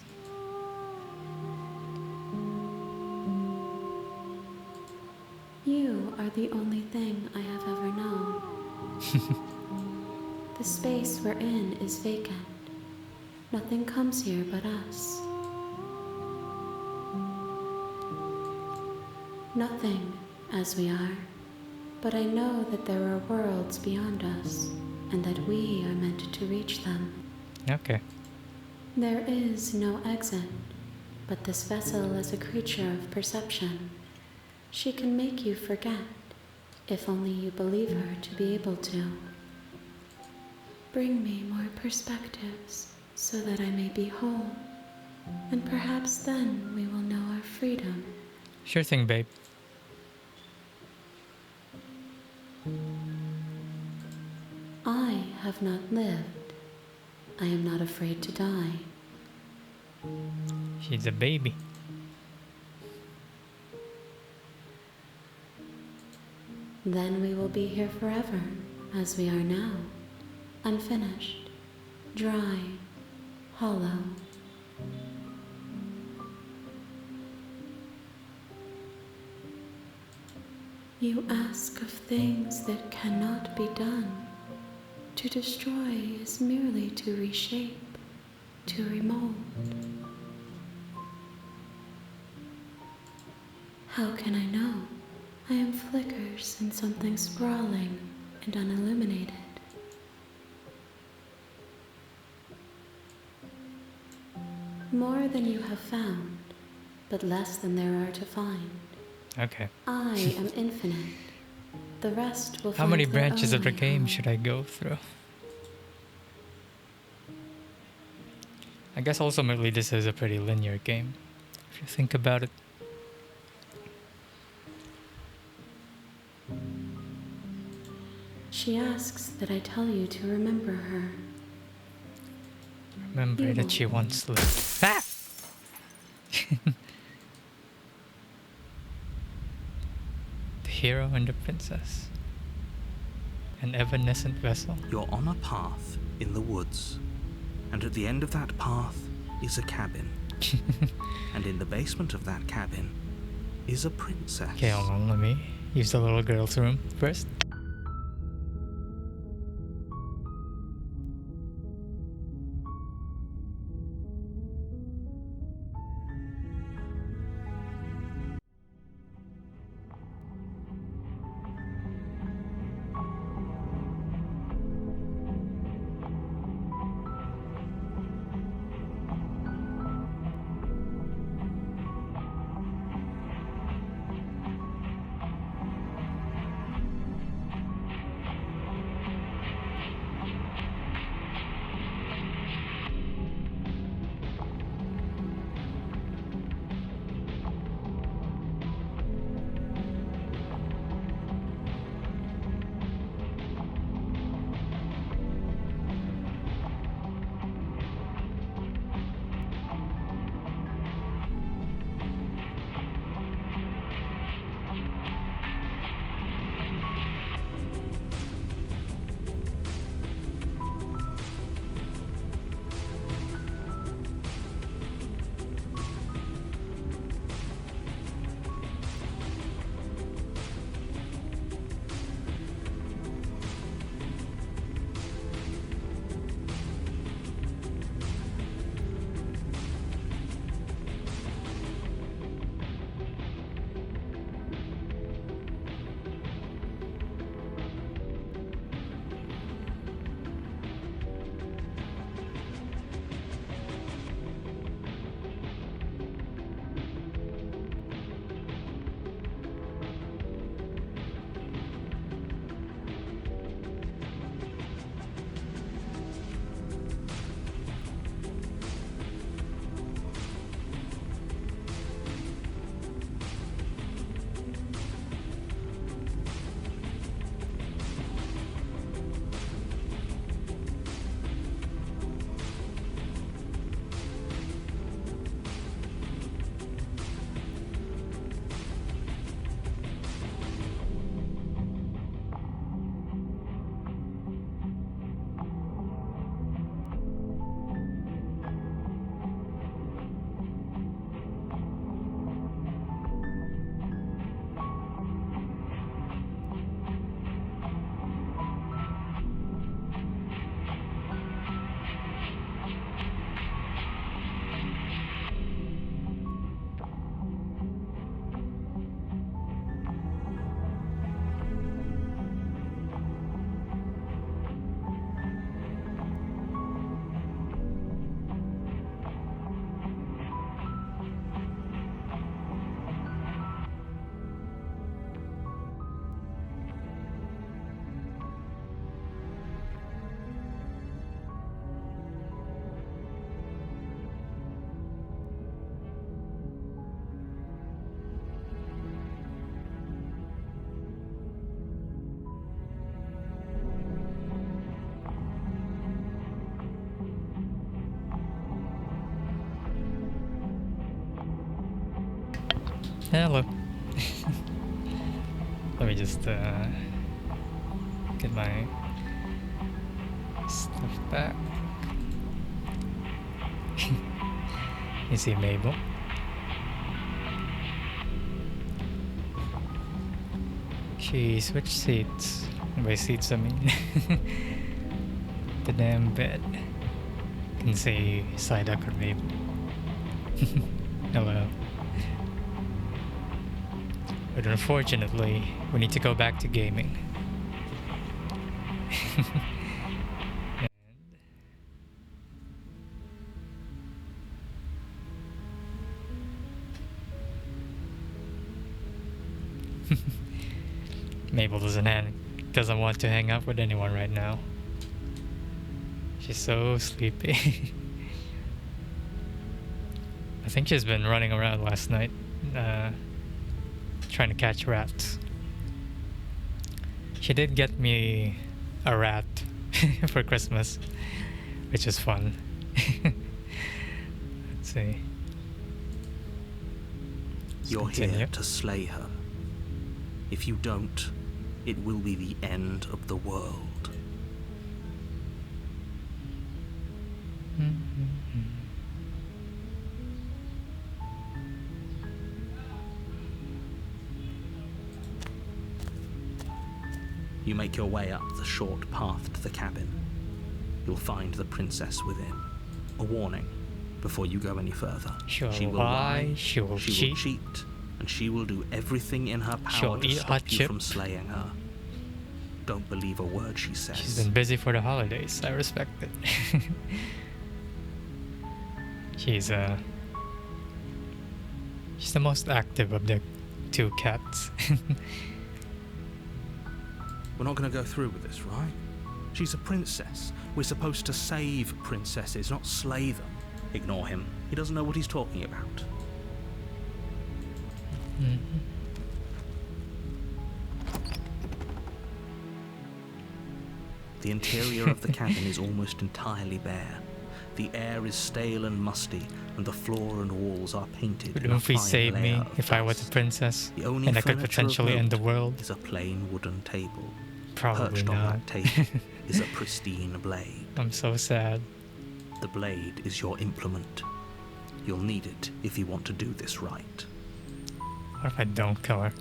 You are the only thing I have ever known. The space we're in is vacant. Nothing comes here but us. Nothing, as we are. But I know that there are worlds beyond us, and that we are meant to reach them. Okay. There is no exit, but this vessel is a creature of perception. She can make you forget, if only you believe her to be able to. Bring me more perspectives, so that I may be whole, and perhaps then we will know our freedom. Sure thing, babe. I have not lived. I am not afraid to die. She's a baby. Then we will be here forever, as we are now, unfinished, dry, hollow. You ask of things that cannot be done. To destroy is merely to reshape, to remold. How can I know? I am flickers in something sprawling and unilluminated. More than you have found, but less than there are to find. Okay. I am infinite. The rest will How find many their branches own of the way game home. should I go through? I guess ultimately this is a pretty linear game, if you think about it. She asks that I tell you to remember her. Remember You that she won't. once lived. Ah! The hero and the princess. An evanescent vessel. You're on a path in the woods, and at the end of that path is a cabin. And in the basement of that cabin is a princess. Okay, hold on, let me use the little girl's room first. Hello. Let me just get my stuff back. You see Mabel. She switched seats. By seats I mean the damn bed. Can say Psyduck or Mabel. Hello. But unfortunately, we need to go back to gaming. Mabel doesn't want to hang out with anyone right now. She's so sleepy. I think she's been running around last night, trying to catch rats. She did get me a rat for Christmas, which is fun. Let's see. You're here to slay her. If you don't, it will be the end of the world. You make your way up the short path to the cabin. You'll find the princess within. A warning before you go any further. She will lie, she will cheat, and she will do everything in her power to stop you from slaying her. Don't believe a word she says. She's been busy for the holidays. I respect it. She's the most active of the two cats. We're not going to go through with this, right? She's a princess. We're supposed to save princesses, not slay them. Ignore him. He doesn't know what he's talking about. The interior of the cabin is almost entirely bare. The air is stale and musty, and the floor and walls are painted. Would Umphrey save me if I was a princess and I could potentially end the world? Is a plain wooden table. Probably Perched not. on that table is a pristine blade. I'm so sad. The blade is your implement. You'll need it if you want to do this right. What if I don't kill her?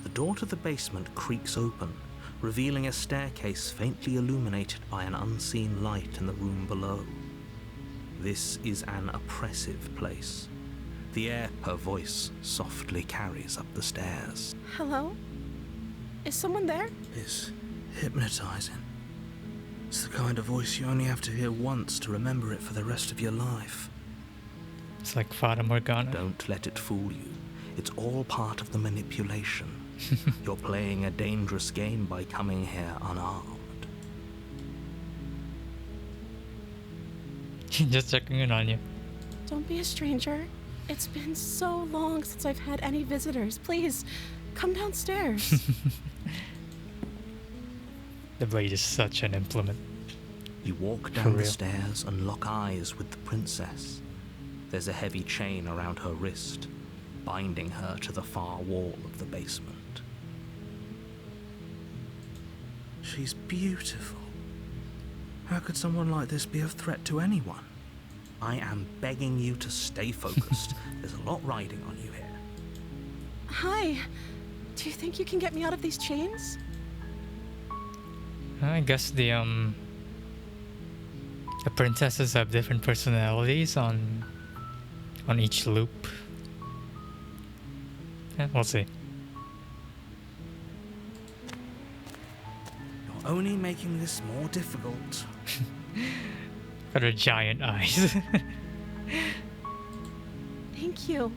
The door to the basement creaks open, revealing a staircase faintly illuminated by an unseen light in the room below. This is an oppressive place. The air her voice softly carries up the stairs. Hello? Is someone there? It's hypnotizing. It's the kind of voice you only have to hear once to remember it for the rest of your life. It's like Fata Morgana. Don't let it fool you. It's all part of the manipulation. You're playing a dangerous game by coming here unarmed. Just checking in on you. Don't be a stranger. It's been so long since I've had any visitors. Please, come downstairs. The blade is such an implement. You walk down the stairs and lock eyes with the princess. There's a heavy chain around her wrist, binding her to the far wall of the basement. She's beautiful. How could someone like this be a threat to anyone? I am begging you to stay focused. There's a lot riding on you here. Hi. Do you think you can get me out of these chains? I guess the princesses have different personalities on each loop. Yeah, we'll see. You're only making this more difficult. Got her giant eyes. Thank you.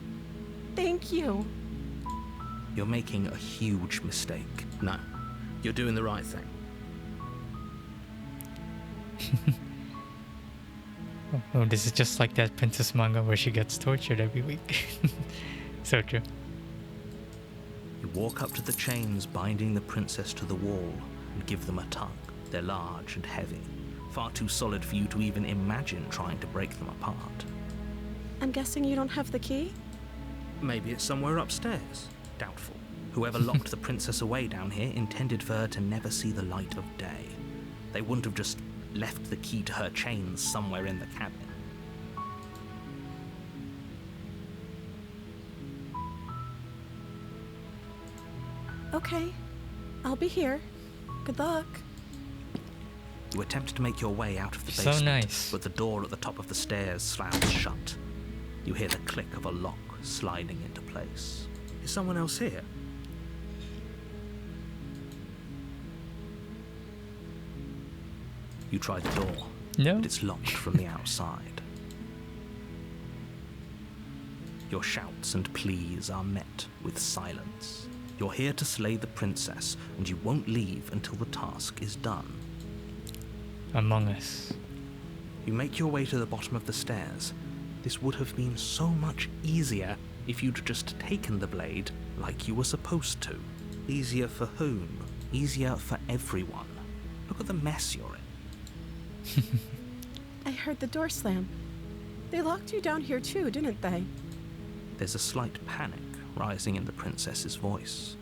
Thank you. You're making a huge mistake. No, you're doing the right thing. Oh, this is just like that princess manga where she gets tortured every week. So true. You walk up to the chains binding the princess to the wall and give them a tug. They're large and heavy, far too solid for you to even imagine trying to break them apart. I'm guessing you don't have the key? Maybe it's somewhere upstairs. Doubtful. Whoever locked the princess away down here intended for her to never see the light of day. They wouldn't have just left the key to her chains somewhere in the cabin. Okay. I'll be here. Good luck. You attempt to make your way out of the So basement, nice. but the door at the top of the stairs slams shut. You hear the click of a lock sliding into place. Is someone else here? You try the door, No. but it's locked from the outside. Your shouts and pleas are met with silence. You're here to slay the princess, and you won't leave until the task is done. Among Us. You make your way to the bottom of the stairs. This would have been so much easier if you'd just taken the blade like you were supposed to. Easier for whom? Easier for everyone. Look at the mess you're in. I heard the door slam. They locked you down here too, didn't they? There's a slight panic rising in the princess's voice.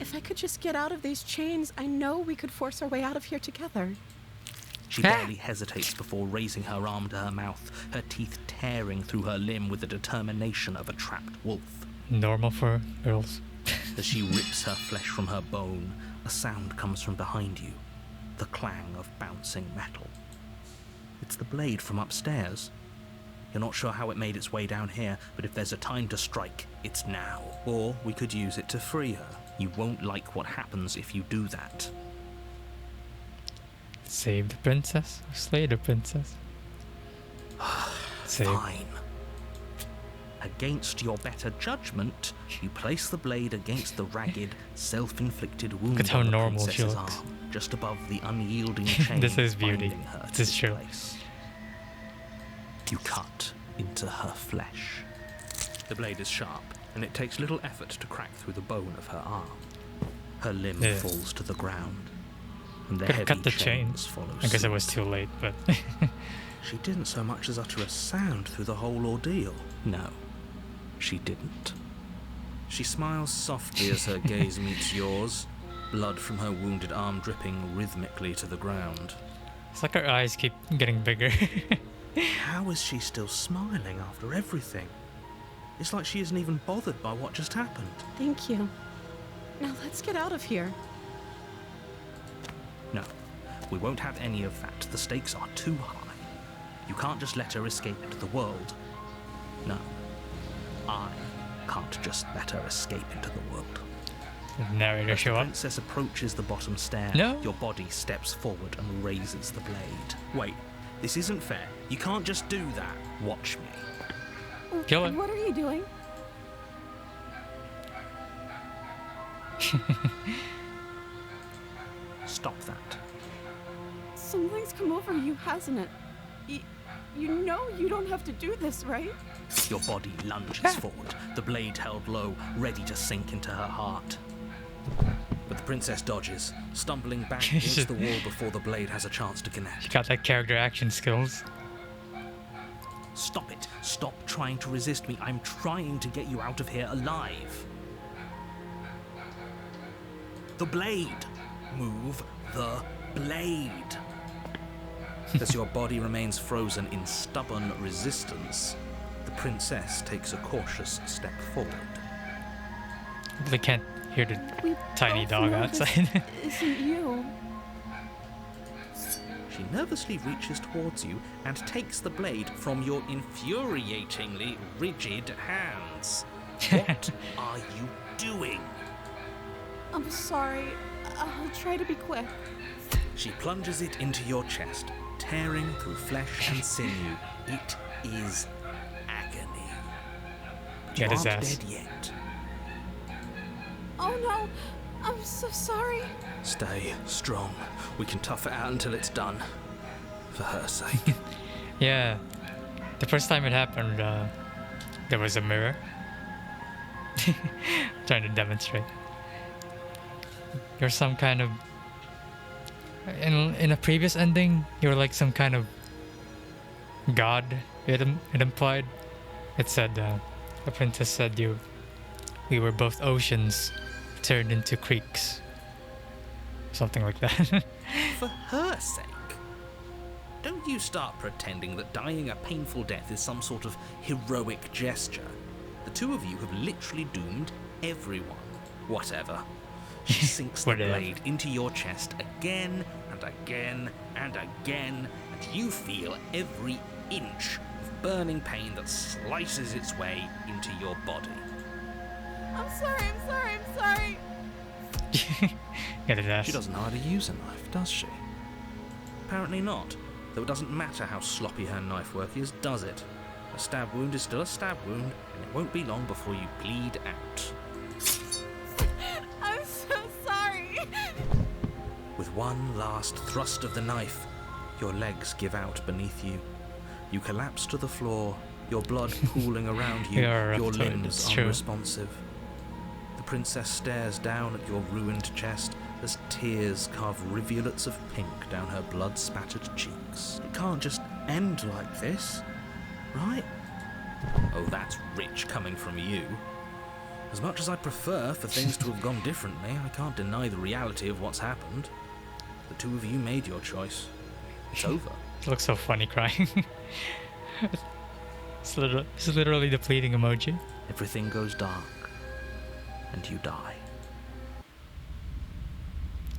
If I could just get out of these chains, I know we could force our way out of here together. She barely hesitates before raising her arm to her mouth, her teeth tearing through her limb with the determination of a trapped wolf. Normal for girls. As she rips her flesh from her bone, a sound comes from behind you, the clang of bouncing metal. It's the blade from upstairs. You're not sure how it made its way down here, but if there's a time to strike, it's now. Or we could use it to free her. You won't like what happens if you do that. Save the princess or slay the princess? Save. Fine. Against your better judgment, you place the blade against the ragged, self-inflicted wound Look at how on the normal she princess's looks. arm, just above the unyielding chain This is beauty. binding her This is to true. place. You cut into her flesh. The blade is sharp, and it takes little effort to crack through the bone of her arm. Her limb Yeah. falls to the ground, and the Could heavy have cut the chains chain. follow I guess suit. it was too late, but She didn't so much as utter a sound through the whole ordeal. No, she didn't. She smiles softly as her gaze meets yours, blood from her wounded arm dripping rhythmically to the ground. it's like her eyes keep getting bigger. How is she still smiling after everything? It's like she isn't even bothered by what just happened. Thank you. Now let's get out of here. No, we won't have any of that. The stakes are too high. You can't just let her escape into the world. No, I can't just let her escape into the world. Narrator As the show up. princess approaches the bottom stair, No. your body steps forward and raises the blade. Wait, this isn't fair. You can't just do that. Watch me. Kill it. What are you doing? Stop that. Something's come over you, hasn't it? You know you don't have to do this, right? Your body lunges forward, the blade held low, ready to sink into her heart. But the princess dodges, stumbling back against the wall before the blade has a chance to connect. Got that character action skills. Stop it. Stop trying to resist me. I'm trying to get you out of here alive. The blade. Move the blade. As your body remains frozen in stubborn resistance, the princess takes a cautious step forward. They can't hear the We tiny both dog know this outside. Isn't you? She nervously reaches towards you and takes the blade from your infuriatingly rigid hands. What are you doing? I'm sorry. I'll try to be quick. She plunges it into your chest, tearing through flesh and sinew. It is agony. But you Get his aren't ass. dead yet. Oh no! I'm so sorry. Stay strong. We can tough it out until it's done. For her sake. Yeah. The first time it happened, there was a mirror. Trying to demonstrate. You're some kind of In a previous ending, you were like some kind of god. It implied. It said the princess said we were both oceans turned into creeks. Something like that. For her sake. Don't you start pretending that dying a painful death is some sort of heroic gesture. The two of you have literally doomed everyone. Whatever. She sinks the Whatever. blade into your chest again and again and again, and you feel every inch of burning pain that slices its way into your body. I'm sorry. Get it ass. She doesn't know how to use a knife, does she? Apparently not, though it doesn't matter how sloppy her knife work is, does it? A stab wound is still a stab wound, and it won't be long before you bleed out. I'm so sorry. With one last thrust of the knife, your legs give out beneath you. You collapse to the floor, your blood pooling around you, You're your it's limbs true. unresponsive. The princess stares down at your ruined chest as tears carve rivulets of pink down her blood-spattered cheeks. It can't just end like this, right? Oh, that's rich coming from you. As much as I'd prefer for things to have gone differently, I can't deny the reality of what's happened. The two of you made your choice. It's over. It looks so funny crying. It's literally the pleading emoji. Everything goes dark, and you die.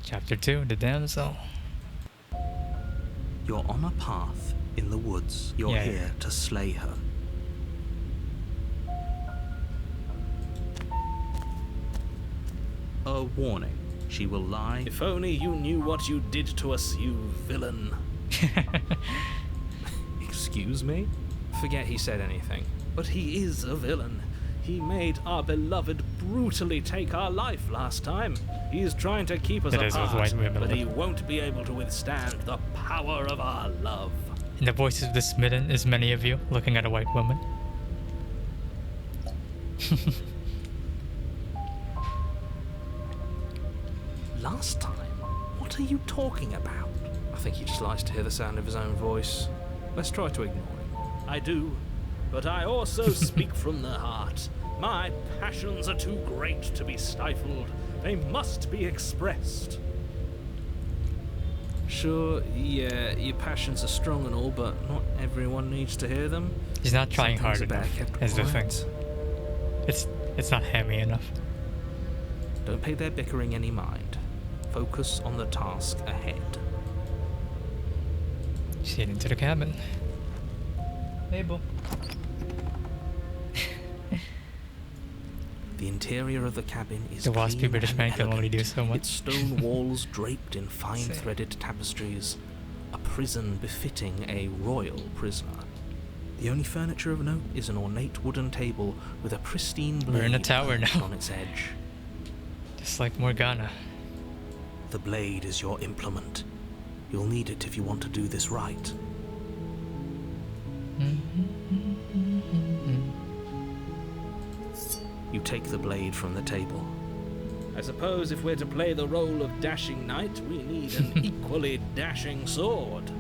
Chapter 2, The Damsel. You're on a path in the woods. You're Yeah. here to slay her. A warning. She will lie. If only you knew what you did to us, you villain. Excuse me? Forget he said anything. But he is a villain. He made our beloved brutally take our life last time. He is trying to keep us It is with apart, white women. but he won't be able to withstand the power of our love. In the voice of the smitten is many of you looking at a white woman. Last time? What are you talking about? I think he just likes to hear the sound of his own voice. Let's try to ignore him. I do, but I also speak from the heart. My passions are too great to be stifled. They must be expressed. Sure, yeah, your passions are strong and all, but not everyone needs to hear them. He's not trying Some hard things are enough, better kept is the thing. quiet. It's not hammy enough. Don't pay their bickering any mind. Focus on the task ahead. She's heading to the cabin. Abel. The interior of the cabin is The waspy clean British and man can only do elegant. so much. Its stone walls draped in fine Same. threaded tapestries. A prison befitting a royal prisoner. The only furniture of note is an ornate wooden table with a pristine blade We're in a tower perched now. on its edge. Just like Morgana. The blade is your implement. You'll need it if you want to do this right. You take the blade from the table. I suppose if we're to play the role of dashing knight, we need an equally dashing sword.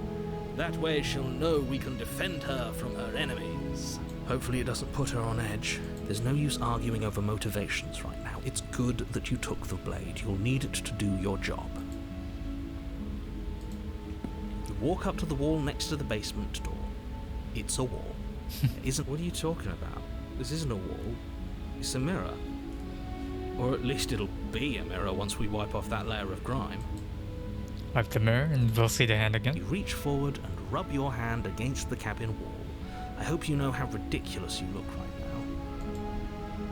That way she'll know we can defend her from her enemies. Hopefully it doesn't put her on edge. There's no use arguing over motivations right now. It's good that you took the blade. You'll need it to do your job. You walk up to the wall next to the basement door. It's a wall. Isn't... What are you talking about? This isn't a wall. It's a mirror. Or at least it'll be a mirror once we wipe off that layer of grime. Wipe the mirror and we'll see the hand again. You reach forward and rub your hand against the cabin wall. I hope you know how ridiculous you look right now.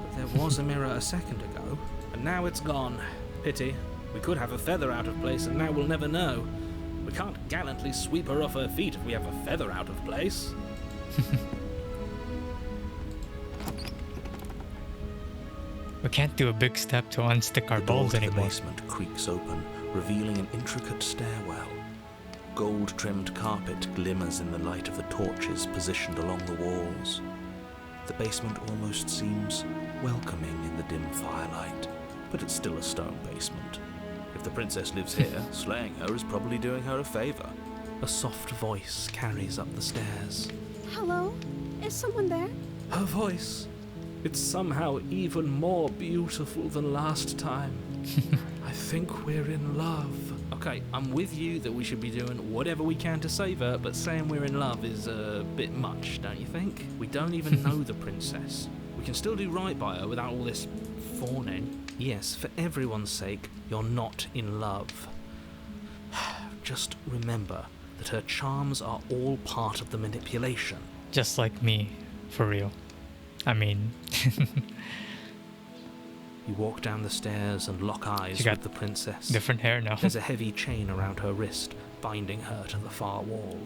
But there was a mirror a second ago, and now it's gone. Pity. We could have a feather out of place, and now we'll never know. We can't gallantly sweep her off her feet if we have a feather out of place. We can't do a big step to unstick our The door balls to the anymore. basement creaks open, revealing an intricate stairwell. Gold-trimmed carpet glimmers in the light of the torches positioned along the walls. The basement almost seems welcoming in the dim firelight, but it's still a stone basement. If the princess lives here, slaying her is probably doing her a favor. A soft voice carries up the stairs. Hello? Is someone there? Her voice. It's somehow even more beautiful than last time. I think we're in love. Okay, I'm with you that we should be doing whatever we can to save her, but saying we're in love is a bit much, don't you think? We don't even know the princess. We can still do right by her without all this fawning. Yes, for everyone's sake, you're not in love. Just remember that her charms are all part of the manipulation. Just like me, for real. I mean... You walk down the stairs and lock eyes She got with the princess. different hair now. There's a heavy chain around her wrist, binding her to the far wall.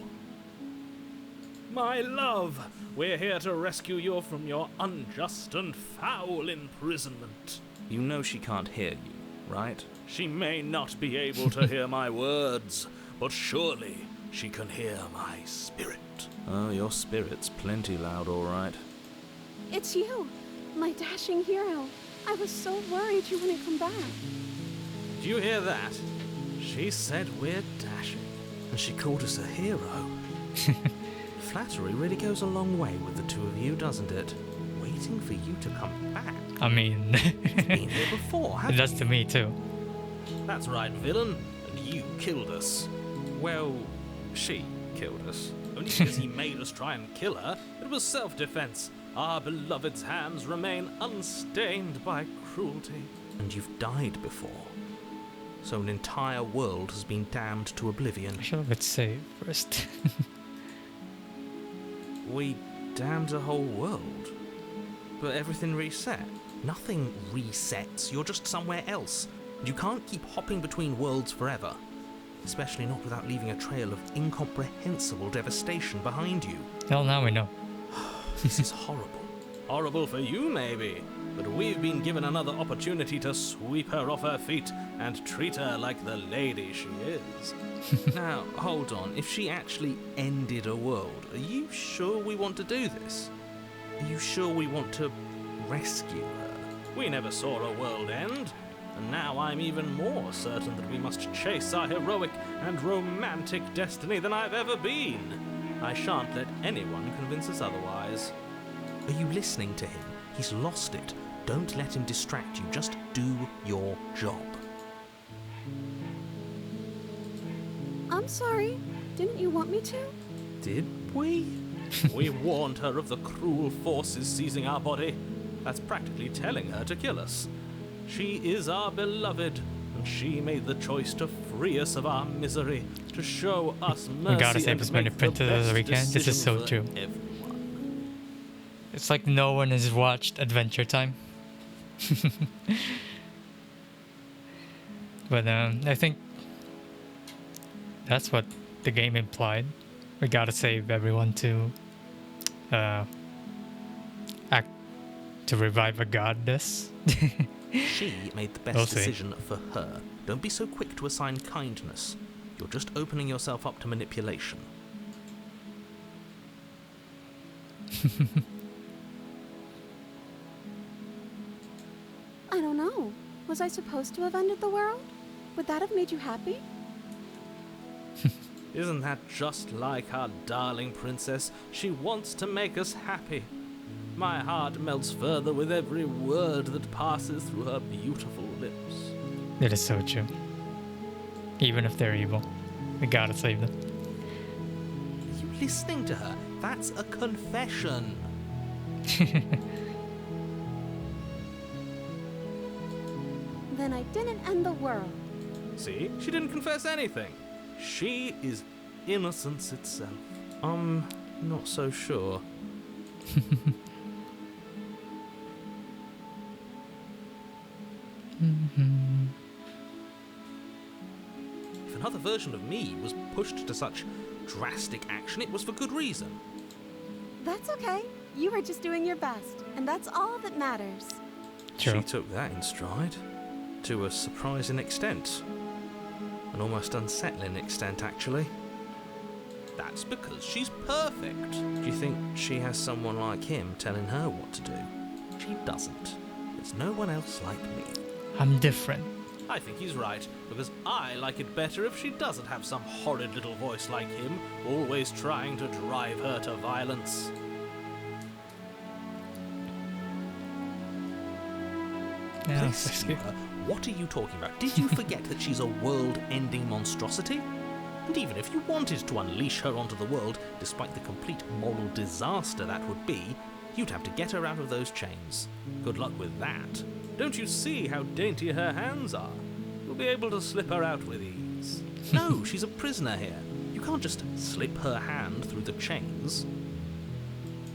My love, we're here to rescue you from your unjust and foul imprisonment. You know she can't hear you, right? She may not be able to hear my words, but surely she can hear my spirit. Oh, your spirit's plenty loud, all right. It's you, my dashing hero. I was so worried you wouldn't come back. Do you hear that? She said we're dashing. And she called us a hero. Flattery really goes a long way with the two of you, doesn't it? Waiting for you to come back. I mean... You've been here before, it haven't does you? to me too. That's right, villain. And you killed us. Well, she killed us. Only because he made us try and kill her. It was self-defense. Our beloved's hands remain unstained by cruelty. And you've died before. So an entire world has been damned to oblivion. I should have saved first. We damned a whole world. But everything reset. Nothing resets. You're just somewhere else. You can't keep hopping between worlds forever. Especially not without leaving a trail of incomprehensible devastation behind you. Well, now we know. This is horrible. Horrible for you, maybe. But we've been given another opportunity to sweep her off her feet and treat her like the lady she is. Now, hold on. If she actually ended a world, are you sure we want to do this? Are you sure we want to rescue her? We never saw a world end. And now I'm even more certain that we must chase our heroic and romantic destiny than I've ever been. I shan't let anyone convince us otherwise. Are you listening to him? He's lost it. Don't let him distract you. Just do your job. I'm sorry. Didn't you want me to? Did we? We warned her of the cruel forces seizing our body. That's practically telling her to kill us. She is our beloved, and she made the choice to free us of our misery, to show us mercy. We gotta save and as many make the princesses as we best can. This is so decision true. for everyone. It's like no one has watched Adventure Time. But I think that's what the game implied. We gotta save everyone to act to revive a goddess. She made the best We'll see. decision for her. Don't be so quick to assign kindness. You're just opening yourself up to manipulation. I don't know. Was I supposed to have ended the world? Would that have made you happy? Isn't that just like our darling princess? She wants to make us happy. My heart melts further with every word that passes through her beautiful lips. It is so true. Even if they're evil, we gotta save them. Are you listening to her? That's a confession. Then I didn't end the world. See? She didn't confess anything. She is innocence itself. I'm not so sure. If another version of me was pushed to such drastic action, it was for good reason. That's okay. You were just doing your best, and that's all that matters. True. She took that in stride. To a surprising extent. An almost unsettling extent, actually. That's because she's perfect. Do you think she has someone like him telling her what to do? She doesn't. There's no one else like me. I'm different. I think he's right, because I like it better if she doesn't have some horrid little voice like him, always trying to drive her to violence. Yeah, Please, Skewer, what are you talking about? Did you forget that she's a world-ending monstrosity? And even if you wanted to unleash her onto the world, despite the complete moral disaster that would be, you'd have to get her out of those chains. Good luck with that. Don't you see how dainty her hands are? You'll be able to slip her out with ease. No, she's a prisoner here. You can't just slip her hand through the chains.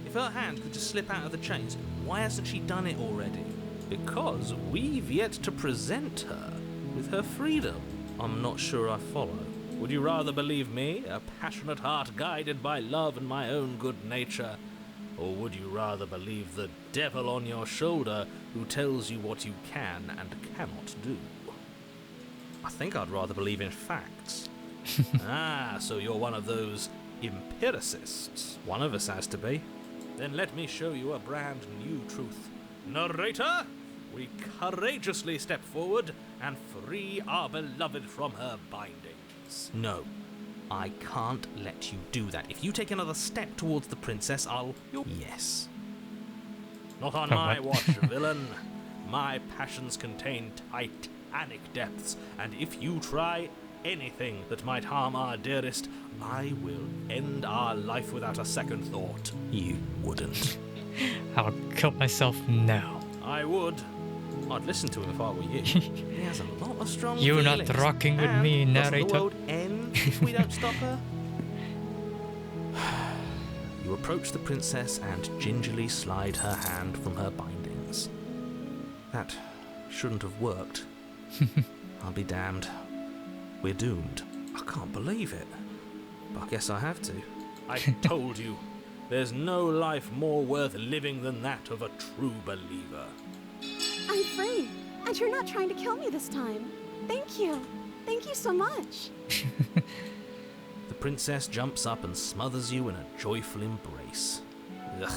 If her hand could just slip out of the chains, why hasn't she done it already? Because we've yet to present her with her freedom. I'm not sure I follow. Would you rather believe me, a passionate heart guided by love and my own good nature? Or would you rather believe the devil on your shoulder who tells you what you can and cannot do? I think I'd rather believe in facts. Ah, so you're one of those empiricists. One of us has to be. Then let me show you a brand new truth. Narrator, we courageously step forward and free our beloved from her bindings. No, I can't let you do that. If you take another step towards the princess, Yes. Not on my watch, villain. My passions contain titanic depths, and if you try anything that might harm our dearest, I will end our life without a second thought. You wouldn't. I'll kill myself now. I would. I'd listen to him if I were you. He has a lot of strong You're feelings. not rocking with And me, doesn't narrator. the world end if we don't stop her? You approach the princess and gingerly slide her hand from her bindings. That shouldn't have worked. I'll be damned. We're doomed. I can't believe it. But I guess I have to. I told you. There's no life more worth living than that of a true believer. I'm free, and you're not trying to kill me this time. Thank you. Thank you so much. The princess jumps up and smothers you in a joyful embrace. Ugh.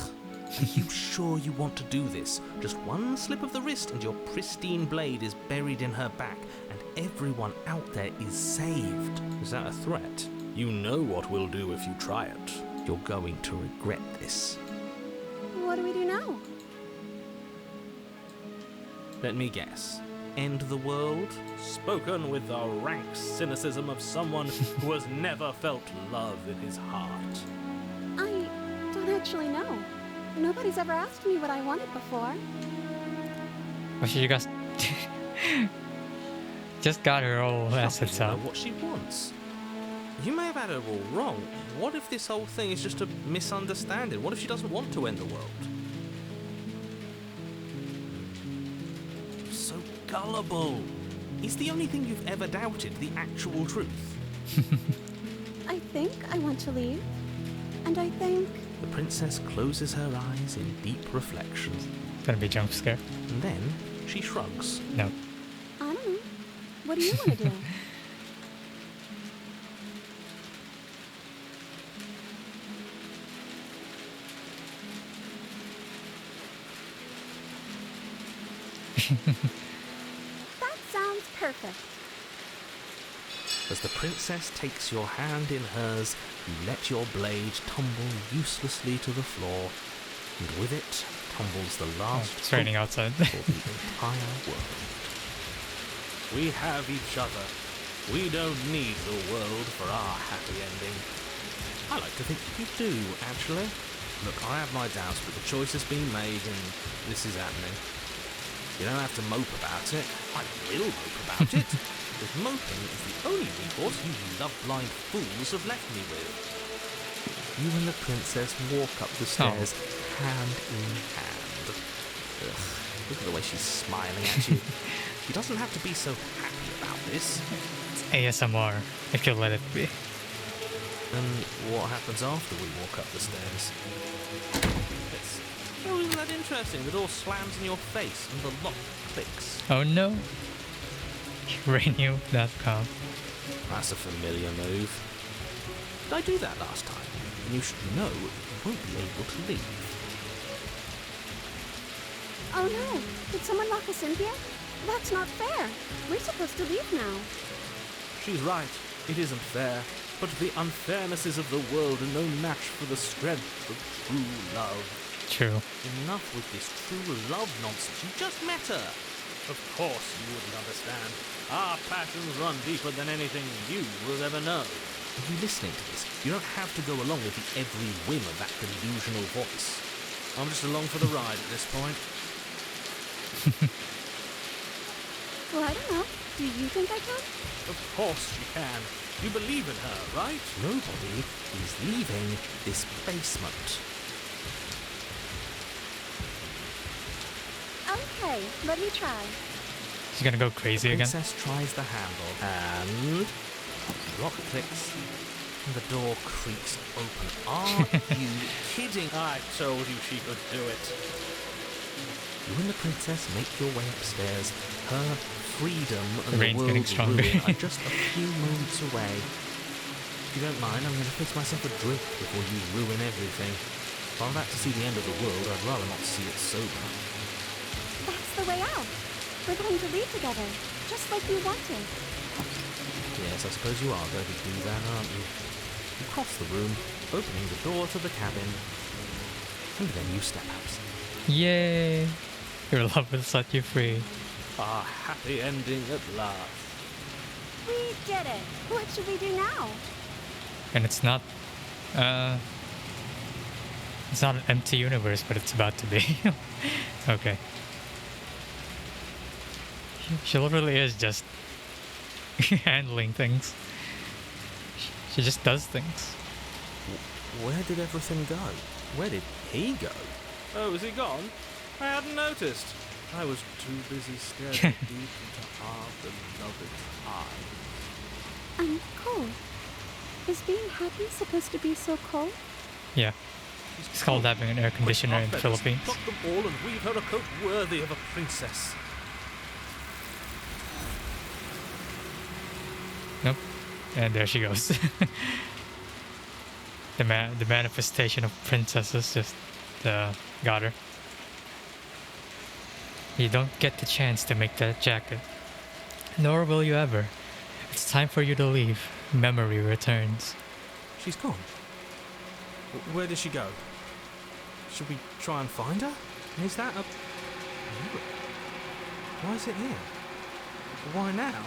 Are you sure you want to do this? Just one slip of the wrist and your pristine blade is buried in her back, and everyone out there is saved. Is that a threat? You know what we'll do if you try it. You're going to regret this. What do we do now? Let me guess. End the world? Spoken with the rank cynicism of someone who has never felt love in his heart. I don't actually know. Nobody's ever asked me what I wanted before. Well, she just got her all assets Know out. what she wants. You may have had her all wrong. What if this whole thing is just a misunderstanding? What if she doesn't want to end the world? So gullible. Is the only thing you've ever doubted the actual truth? I think I want to leave. And I think... The princess closes her eyes in deep reflection. Gonna be jump scare. And then she shrugs. No. I don't know. What do you want to do? That sounds perfect. As the princess takes your hand in hers, you let your blade tumble uselessly to the floor, and with it tumbles the last It's raining outside. hope for the entire world. We have each other. We don't need the world for our happy ending. I like to think you do, actually. Look, I have my doubts, but the choice has been made, and this is happening. You don't have to mope about it. I will mope about it. Because moping is the only recourse you love-blind fools have left me with. You and the princess walk up the stairs, hand in hand. Ugh, look at the way she's smiling at you. She doesn't have to be so happy about this. It's ASMR, if you let it be. And what happens after we walk up the stairs? Oh, isn't that interesting? The door slams in your face and the lock clicks. Oh no. Rainu.com. That's a familiar move. Did I do that last time? And you should know you won't be able to leave. Oh no. Did someone lock us in here? That's not fair. We're supposed to leave now. She's right. It isn't fair. But the unfairnesses of the world are no match for the strength of true love. True. Enough with this true love nonsense. You just met her. Of course you wouldn't understand. Our passions run deeper than anything you will ever know. Are you listening to this? You don't have to go along with every whim of that delusional voice. I'm just along for the ride at this point. Well, I don't know. Do you think I can? Of course you can. You believe in her, right? Nobody is leaving this basement. Okay, let me try. She's gonna go crazy again. Princess tries the handle and the lock clicks and the door creaks open. Are you kidding? I told you she could do it. You and the princess make your way upstairs. Her freedom and the rain's getting world's stronger. ruin are just a few moments away. If you don't mind, I'm going to fix myself a drink before you ruin everything. If I'm about to see the end of the world, I'd rather not see it sober. That's the way out. We're going to leave together, just like you wanted. Yes, I suppose you are going to do that, aren't you? You cross the room, opening the door to the cabin, and then you step out. Yay! Your love will set you free. A happy ending at last. We did it. What should we do now? And it's not an empty universe, but it's about to be. Okay. She literally is just handling things. She just does things. Where did everything go? Where did he go? Oh, is he gone? I hadn't noticed. I was too busy staring deep into our beloved's eyes. I'm cold. Is being happy supposed to be so cold? Yeah. It's called having an air conditioner in the Philippines. Cut them all and weave her a coat worthy of a princess. Nope. And there she goes. The manifestation of princesses just got her. You don't get the chance to make that jacket. Nor will you ever. It's time for you to leave. Memory returns. She's gone. Where did she go? Should we try and find her? Is that a... Why is it here? Why now?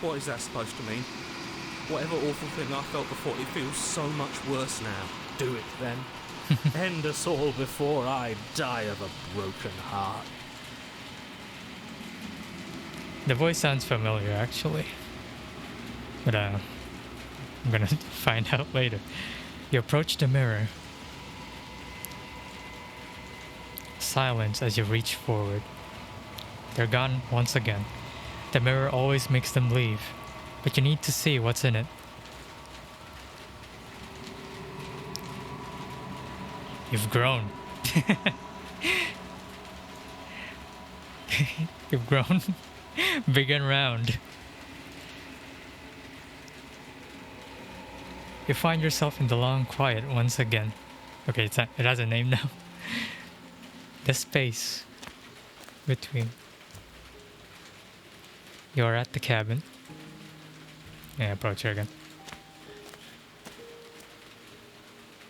What is that supposed to mean? Whatever awful thing I felt before, it feels so much worse now. Do it then. End us all before I die of a broken heart. The voice sounds familiar, actually. But I'm gonna find out later. You approach the mirror. Silence as you reach forward. They're gone once again. The mirror always makes them leave, but you need to see what's in it. You've grown. You've grown big and round. You find yourself in the long quiet once again. Okay, it has a name now. The space between. You're at the cabin. Yeah, approach her again.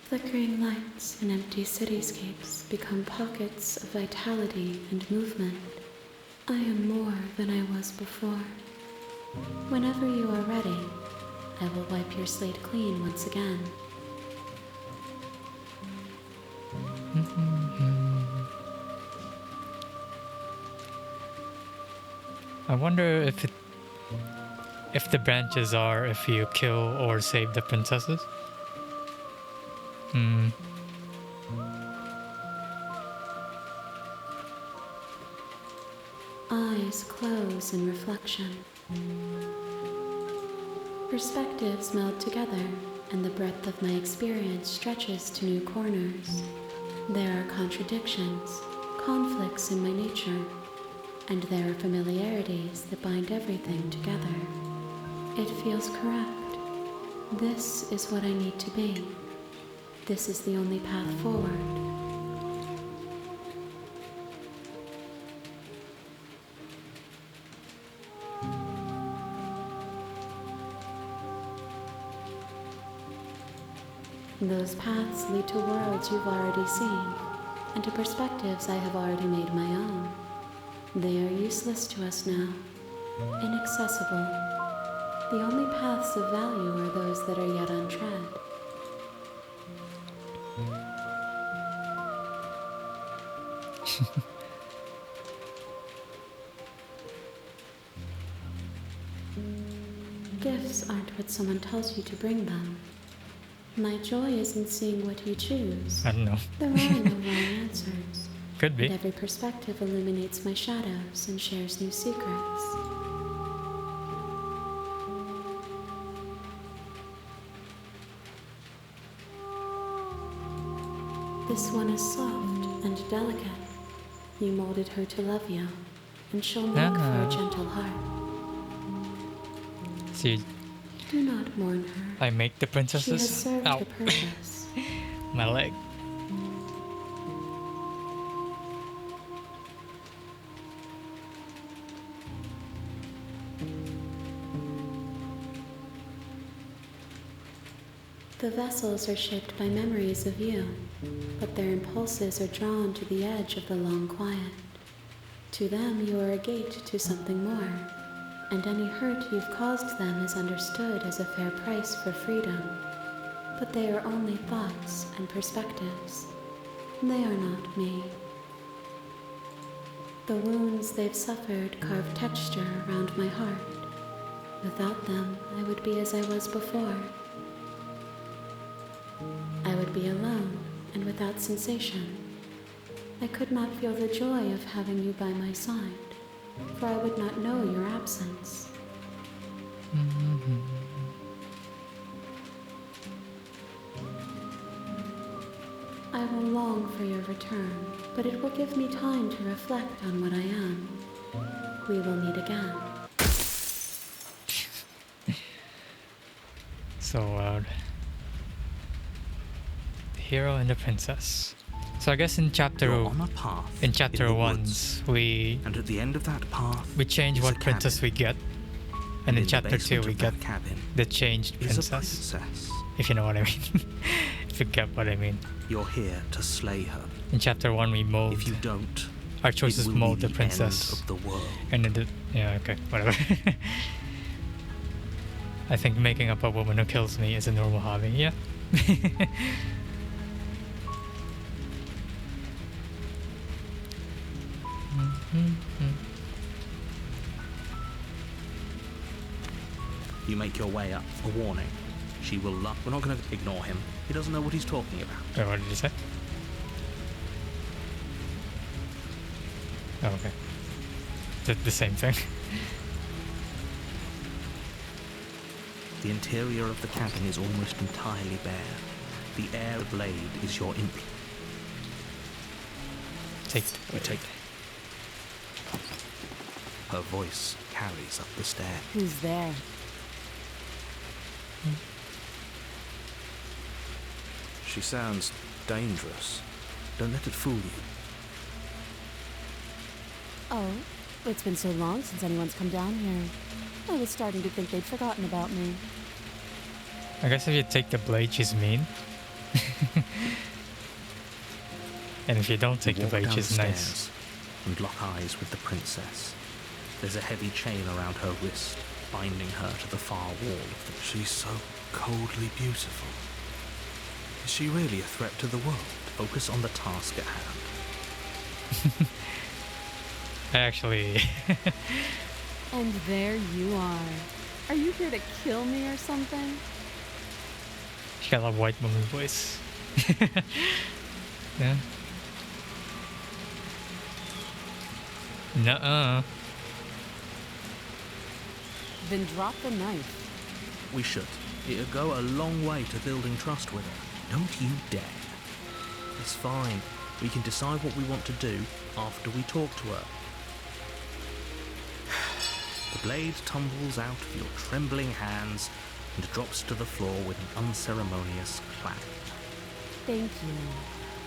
Flickering lights and empty cityscapes become pockets of vitality and movement. I am more than I was before. Whenever you are ready, I will wipe your slate clean once again. I wonder if the branches are if you kill or save the princesses. Eyes close in reflection. Perspectives meld together, and the breadth of my experience stretches to new corners. There are contradictions, conflicts in my nature, and there are familiarities that bind everything together. It feels correct. This is what I need to be. This is the only path forward. Those paths lead to worlds you've already seen, and to perspectives I have already made my own. They are useless to us now, inaccessible. The only paths of value are those that are yet untread. Gifts aren't what someone tells you to bring them. My joy is in seeing what you choose. I don't know. There are no wrong answers. Could And be. every perspective illuminates my shadows and shares new secrets. This one is soft and delicate. You molded her to love you, and she'll make for a gentle heart. See, Do not mourn her. I make the She has princesses. served Ow. her purpose. My leg. The vessels are shaped by memories of you, but their impulses are drawn to the edge of the long quiet. To them, you are a gate to something more, and any hurt you've caused them is understood as a fair price for freedom. But they are only thoughts and perspectives. They are not me. The wounds they've suffered carve texture around my heart. Without them, I would be as I was before. I would be alone and without sensation. I could not feel the joy of having you by my side, for I would not know your absence. I will long for your return, but it will give me time to reflect on what I am. We will meet again. So loud. The hero and the princess. So I guess in chapter You're on a path in chapter the one woods, we and at the end of that path change is what a princess cabin. we get, and in the chapter two basement we of get that cabin the changed is a princess. princess. If you know what I mean. If you get what I mean. You're here to slay her. In chapter one we mold. If you don't, Our it choices will mold be the the princess. end of the world. And in the okay, whatever. I think making up a woman who kills me is a normal hobby. Yeah. You make your way up. A warning. She will love. We're not going to ignore him. He doesn't know what he's talking about. Wait, what did you say? Oh, okay. The same thing. The interior of the cabin is almost entirely bare. The air blade is your implement. Take You take. Her voice carries up the stair. Who's there? She sounds dangerous. Don't let it fool you. Oh, it's been so long since anyone's come down here. I was starting to think they'd forgotten about me. I guess if you take the blade, she's mean. And if you don't take the Walk blade, down she's the nice. stairs and lock eyes with the princess. There's a heavy chain around her wrist, binding her to the far wall of the... She's so coldly beautiful. Is she really a threat to the world? Focus on the task at hand. I actually... And there you are. Are you here to kill me or something? She got a white woman voice. Yeah. Nuh-uh. Then drop the knife. We should. It'll go a long way to building trust with her. Don't you dare. It's fine. We can decide what we want to do after we talk to her. The blade tumbles out of your trembling hands and drops to the floor with an unceremonious clack. Thank you.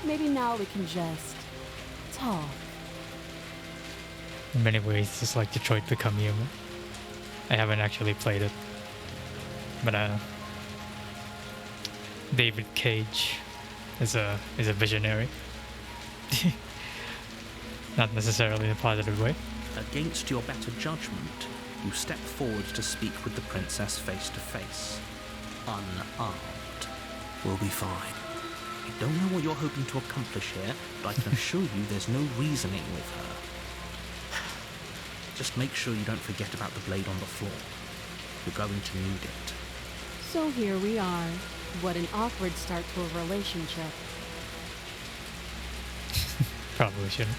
Maybe now we can just talk. In many ways, it's like Detroit Become Human. I haven't actually played it. But David Cage is a visionary. Not necessarily in a positive way. Against your better judgment, you step forward to speak with the princess face to face. Unarmed. We'll be fine. I don't know what you're hoping to accomplish here, but I can assure you there's no reasoning with her. Just make sure you don't forget about the blade on the floor. You're going to need it. So here we are. What an awkward start to a relationship. Probably shouldn't.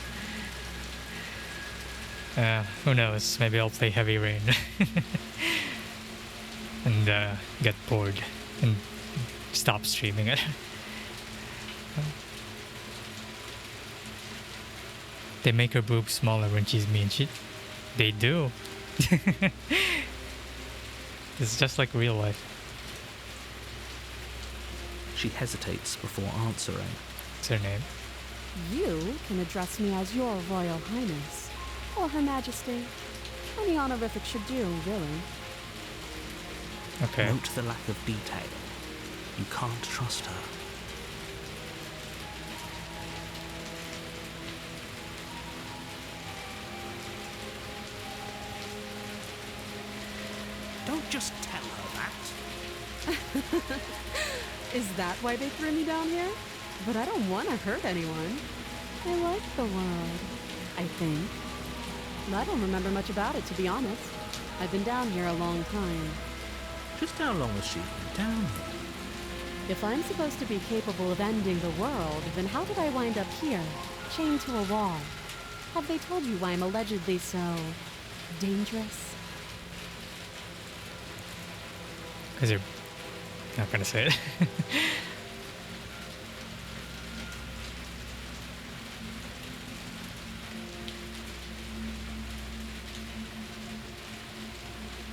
Who knows? Maybe I'll play Heavy Rain and get bored and stop streaming it. They make her boobs smaller when she's mean. They do. It's just like real life. She hesitates before answering. What's her name? You can address me as your Royal Highness, or Her Majesty. Any honorific should do, really. Okay. Note the lack of detail. You can't trust her. Don't just tell her that. Is that why they threw me down here? But I don't want to hurt anyone. I like the world, I think. I don't remember much about it, to be honest. I've been down here a long time. Just how long has she been down here? If I'm supposed to be capable of ending the world, then how did I wind up here, chained to a wall? Have they told you why I'm allegedly so dangerous? Because you're not gonna say it.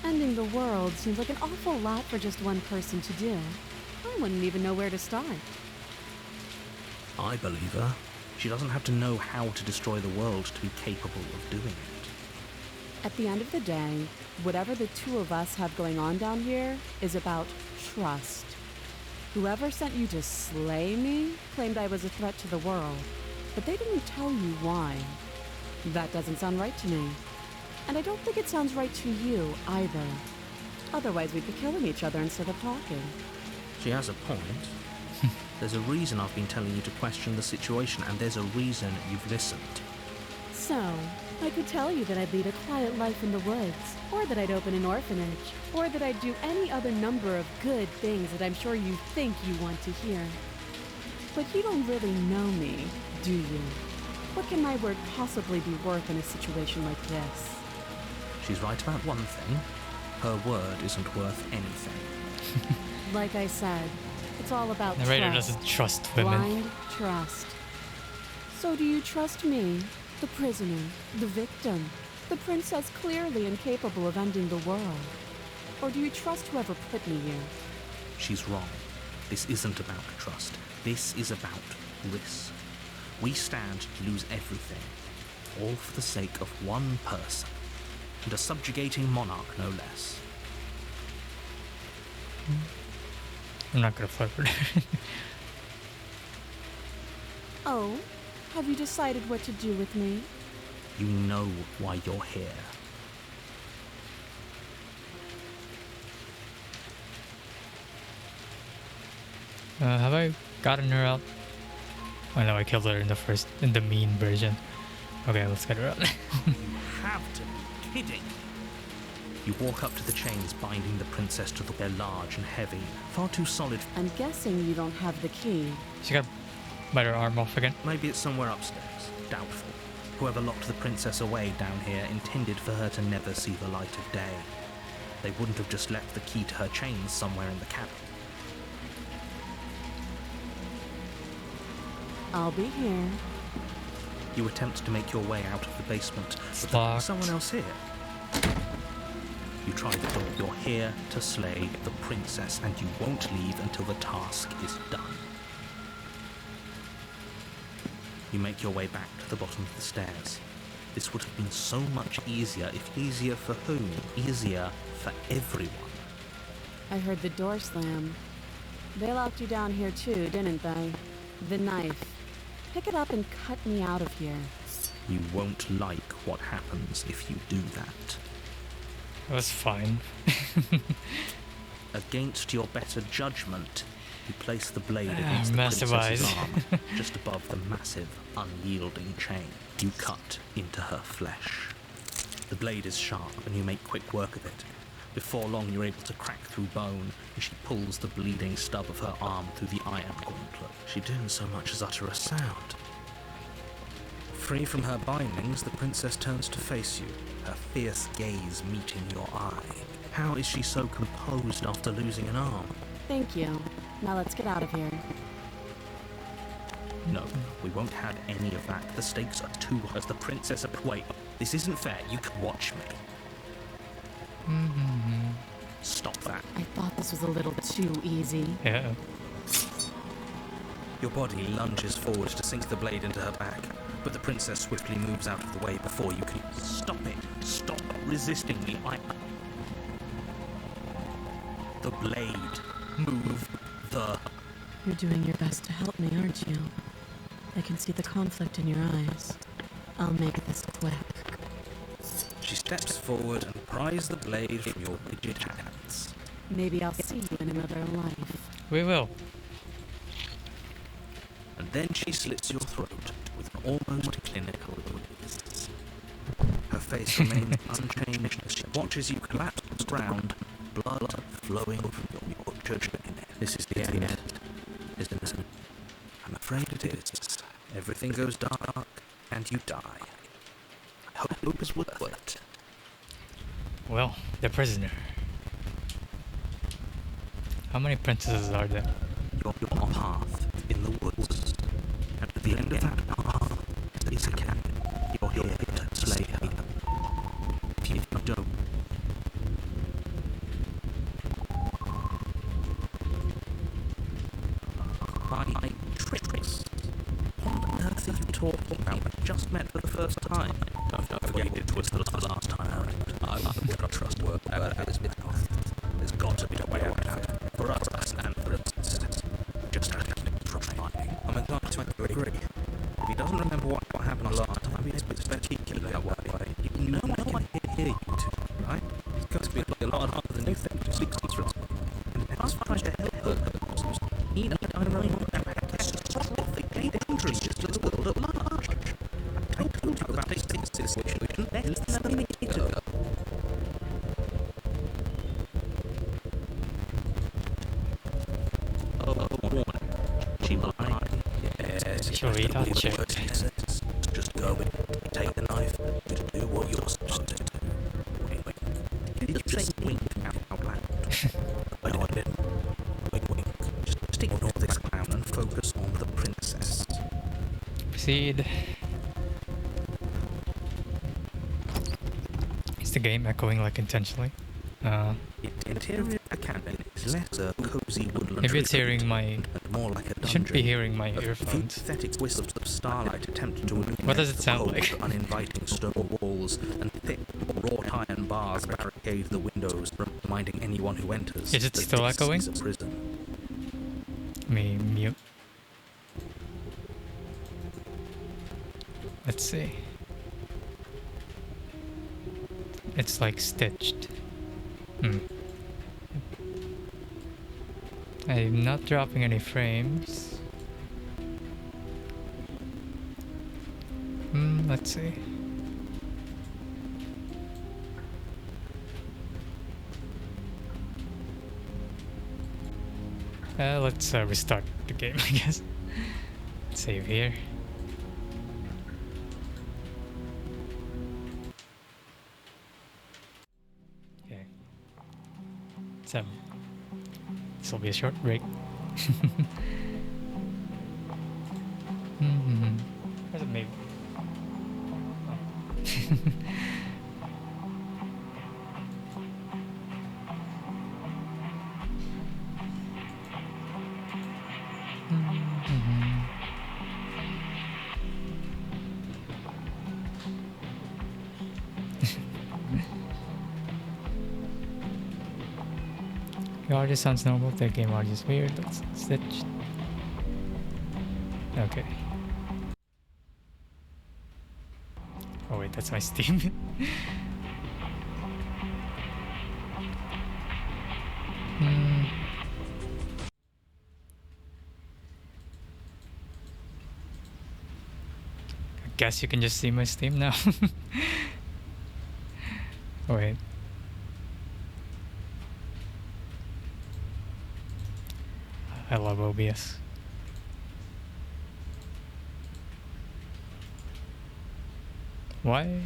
Ending the world seems like an awful lot for just one person to do. I wouldn't even know where to start. I believe her. She doesn't have to know how to destroy the world to be capable of doing it. At the end of the day, whatever the two of us have going on down here is about trust. Whoever sent you to slay me claimed I was a threat to the world, but they didn't tell you why. That doesn't sound right to me. And I don't think it sounds right to you either. Otherwise, we'd be killing each other instead of talking. She has a point. There's a reason I've been telling you to question the situation, and there's a reason you've listened. So, I could tell you that I'd lead a quiet life in the woods, or that I'd open an orphanage, or that I'd do any other number of good things that I'm sure you think you want to hear. But you don't really know me, do you? What can my word possibly be worth in a situation like this? She's right about one thing. Her word isn't worth anything. Like I said, it's all about Narrator trust. doesn't trust women. Blind trust. So do you trust me, the prisoner, the victim, the princess clearly incapable of ending the world? Or do you trust whoever put me here? She's wrong. This isn't about trust. This is about risk. We stand to lose everything, all for the sake of one person, and a subjugating monarch no less. I'm not gonna flirt with her. Oh, have you decided what to do with me? You know why you're here. Have I gotten her out? Oh no, I killed her in the mean version. Okay, let's get her out. You have to be kidding. You walk up to the chains binding the princess to the... They're large and heavy, far too solid. I'm guessing you don't have the key. She got bite her arm off again. Maybe it's somewhere upstairs. Doubtful. Whoever locked the princess away down here intended for her to never see the light of day. They wouldn't have just left the key to her chains somewhere in the cabin. I'll be here. You attempt to make your way out of the basement, but Locked. there's someone else here. You try the door. You're here to slay the princess, and you won't leave until the task is done. You make your way back to the bottom of the stairs. This would have been so much easier if easier for whom? Easier for everyone. I heard the door slam. They locked you down here too, didn't they? The knife. Pick it up and cut me out of here. You won't like what happens if you do that. It was fine. Against your better judgment, you place the blade Ah, against the massive princess's eyes. arm, just above the massive, unyielding chain. You cut into her flesh. The blade is sharp, and you make quick work of it. Before long, you're able to crack through bone, and she pulls the bleeding stub of her arm through the iron gauntlet. She didn't so much as utter a sound. Free from her bindings, the princess turns to face you, her fierce gaze meeting your eye. How is she so composed after losing an arm? Thank you. Now let's get out of here. No, we won't have any of that. The stakes are too high as the princess... Wait, this isn't fair. You can watch me. Stop that. I thought this was a little too easy. Yeah. Your body lunges forward to sink the blade into her back, but the princess swiftly moves out of the way before you can... Stop it! Stop resisting me! The blade. Move the... You're doing your best to help me, aren't you? I can see the conflict in your eyes. I'll make this quick. She steps forward and pries the blade from your rigid hands. Maybe I'll see you in another life. We will. And then she slits your throat with an almost clinical ease. Her face remains unchanged as she watches you collapse to the ground, blood flowing from your judgment. This is the end, isn't it? I'm afraid it is. Everything goes dark, and you die. I hope it was worth it. Well, the prisoner. How many princesses are there? Your path in the woods, and at the end of that path is a cabin. You're here to slay her. If you don't, by tricks. What on earth are you talking about? We just met for the first time. Don't forget it was the last time around. I wouldn't trust word out of his mouth. There's got to be a way out of it. For us and for us. Just have to try. I'm inclined to agree. If he doesn't remember what happened last time, he's better keep it that way. You know I hear you two, right? It's got to be a lot harder than you think to speak to us. And I was trying to help her. I don't know catastrophic dangerous just to the world at large. I told you about this situation less than a minute ago. Oh, warning. She lied. Yes, Shall we not check? just go in, take the knife, just do what you're supposed to do. Wait. Did you say wink out loud? I know I didn't. Wink. Just ignore this clown and focus on the princess. Proceed. Is the game echoing like intentionally? The interior of the cabin is less a cozy woodland Maybe it's retreat hearing my... and more like a You dungeon. shouldn't be hearing my A earphones. pathetic wisps of starlight attempt to illuminate What does it the sound cold, like? uninviting stone walls, and thick wrought iron bars barricade the windows, reminding anyone who enters Is it that still this echoing? is a prison. Me mute. Let's see. It's like stitched. I'm not dropping any frames. Let's see. Let's restart the game, I guess. Save here. Okay. So, this will be a short break. Where's it maybe? The audio sounds normal, the game audio is weird. Let's stitch. Okay. Oh wait, that's my Steam. Hmm. I guess you can just see my Steam now. Oh, wait. I love OBS. Why?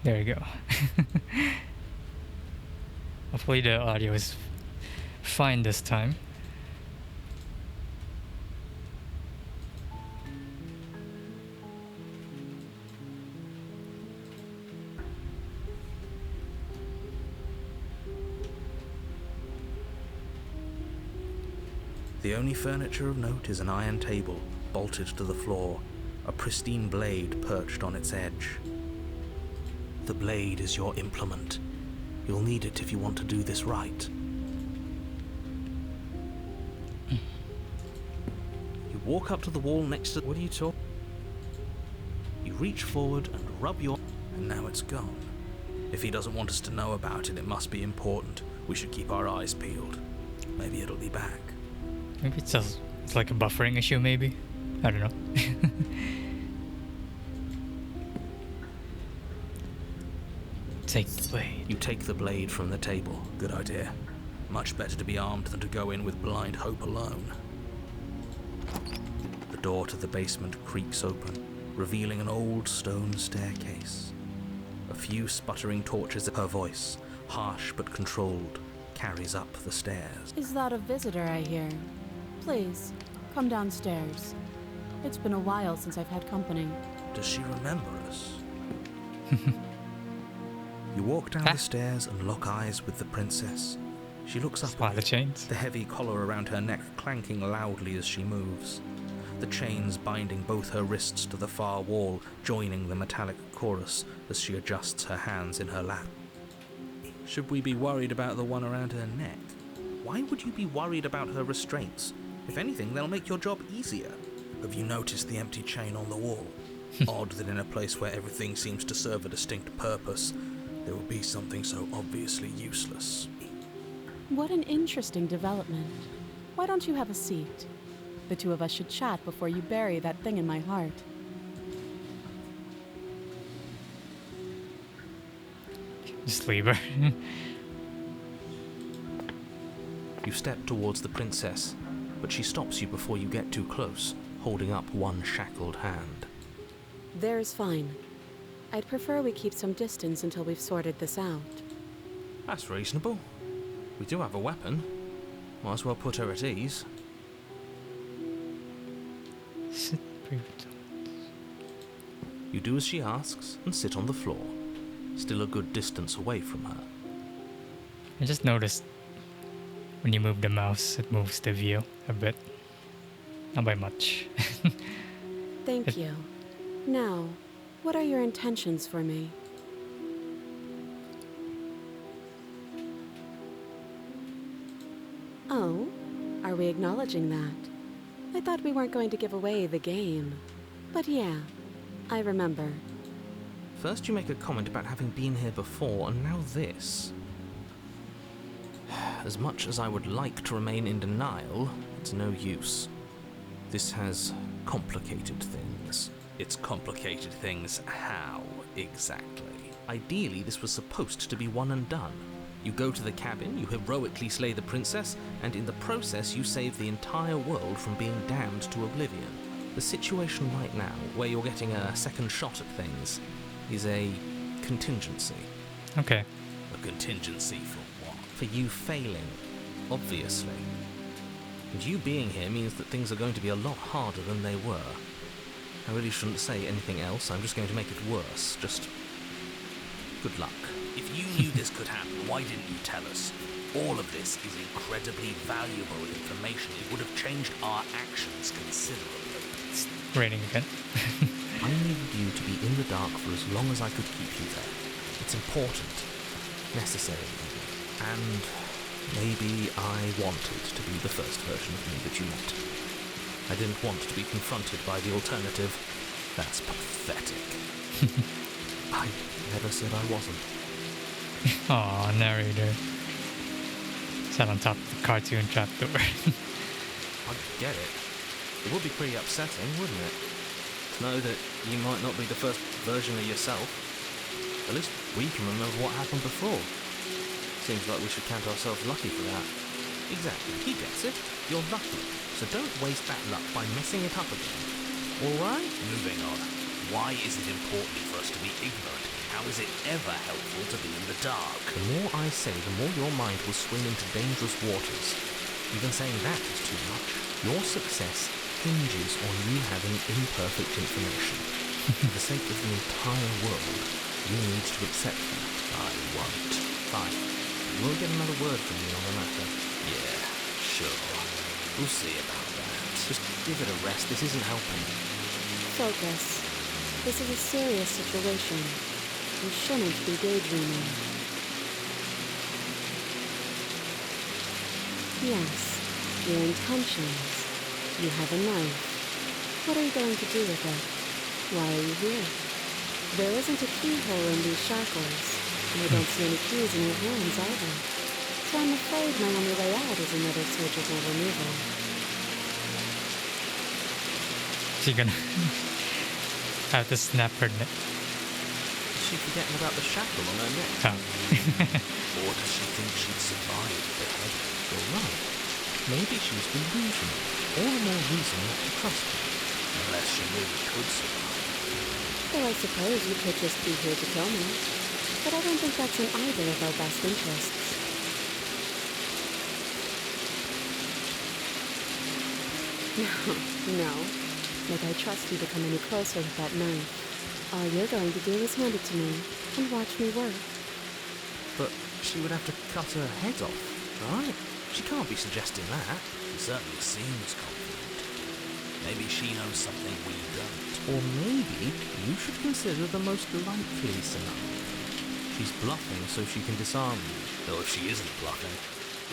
There you go. Hopefully the audio is fine this time. The only furniture of note is an iron table, bolted to the floor, a pristine blade perched on its edge. The blade is your implement. You'll need it if you want to do this right. You walk up to the wall next to... What are you talking? You reach forward and rub your... And now it's gone. If he doesn't want us to know about it, it must be important. We should keep our eyes peeled. Maybe it'll be back. Maybe it's like a buffering issue, maybe? I don't know. Take the blade. You take the blade from the table. Good idea. Much better to be armed than to go in with blind hope alone. The door to the basement creaks open, revealing an old stone staircase. A few sputtering torches of her voice, harsh but controlled, carries up the stairs. Is that a visitor I hear? Please, come downstairs. It's been a while since I've had company. Does she remember us? You walk down the stairs and lock eyes with the princess. She looks up Spy at the you, chains. the heavy collar around her neck clanking loudly as she moves. The chains binding both her wrists to the far wall, joining the metallic chorus as she adjusts her hands in her lap. Should we be worried about the one around her neck? Why would you be worried about her restraints? If anything, they'll make your job easier. Have you noticed the empty chain on the wall? Odd that in a place where everything seems to serve a distinct purpose, there would be something so obviously useless. What an interesting development. Why don't you have a seat? The two of us should chat before you bury that thing in my heart. Just leave her. You step towards the princess, but she stops you before you get too close, holding up one shackled hand. There's fine. I'd prefer we keep some distance until we've sorted this out. That's reasonable. We do have a weapon. Might as well put her at ease. Sit briefly. You do as she asks and sit on the floor, still a good distance away from her. I just noticed when you move the mouse, it moves the view a bit. Not by much. Thank you. Now, what are your intentions for me? Oh, are we acknowledging that? I thought we weren't going to give away the game. But yeah, I remember. First you make a comment about having been here before, and now this. As much as I would like to remain in denial, it's no use. This has complicated things. It's complicated things how, exactly? Ideally, this was supposed to be one and done. You go to the cabin, you heroically slay the princess, and in the process you save the entire world from being damned to oblivion. The situation right now, where you're getting a second shot at things, is a contingency. Okay. A contingency for what? For you failing, obviously. And you being here means that things are going to be a lot harder than they were. I really shouldn't say anything else, I'm just going to make it worse. Just good luck. If you knew this could happen, why didn't you tell us? All of this is incredibly valuable information. It would have changed our actions considerably. raining again. I needed you to be in the dark for as long as I could keep you there. It's important. Necessary. And maybe I wanted to be the first version of me that you met. I didn't want to be confronted by the alternative. That's pathetic. I never said I wasn't. Aw, narrator. Sat on top of the cartoon trapdoor. I get it. It would be pretty upsetting, wouldn't it? To know that you might not be the first version of yourself. At least we can remember what happened before. Seems like we should count ourselves lucky for that. Exactly, he gets it. You're lucky. So don't waste that luck by messing it up again. Alright? Moving on. Why is it important for us to be ignorant? How is it ever helpful to be in the dark? The more I say, the more your mind will swim into dangerous waters. Even saying that is too much. Your success hinges on you having imperfect information. For the sake of the entire world, you need to accept that. I won't. Fine. You won't get another word from me on the matter. Yeah, sure. We'll see about that. Just give it a rest. This isn't helping. Focus. This is a serious situation. You shouldn't be daydreaming. Yes, your intentions. You have a knife. What are you going to do with it? Why are you here? There isn't a keyhole in these shackles, and I don't see any keys in your hands either. So I'm afraid my only way out is another surgical removal. She gonna have to snap her neck. Is she forgetting about the shackle on her neck? Oh. Or does she think she'd survive the headache? You're right. Maybe she's delusional. All the more reason not to trust her. Unless she really could survive. Well, I suppose you could just be here to kill me. But I don't think that's in either of our best interests. No. Like I trust you to come any closer with that knife. All you're going to do is hand it to me and watch me work. But she would have to cut her head off, right? She can't be suggesting that. She certainly seems confident. Maybe she knows something we don't. Or maybe you should consider the most likely scenario. She's bluffing so she can disarm you. Though if she isn't bluffing,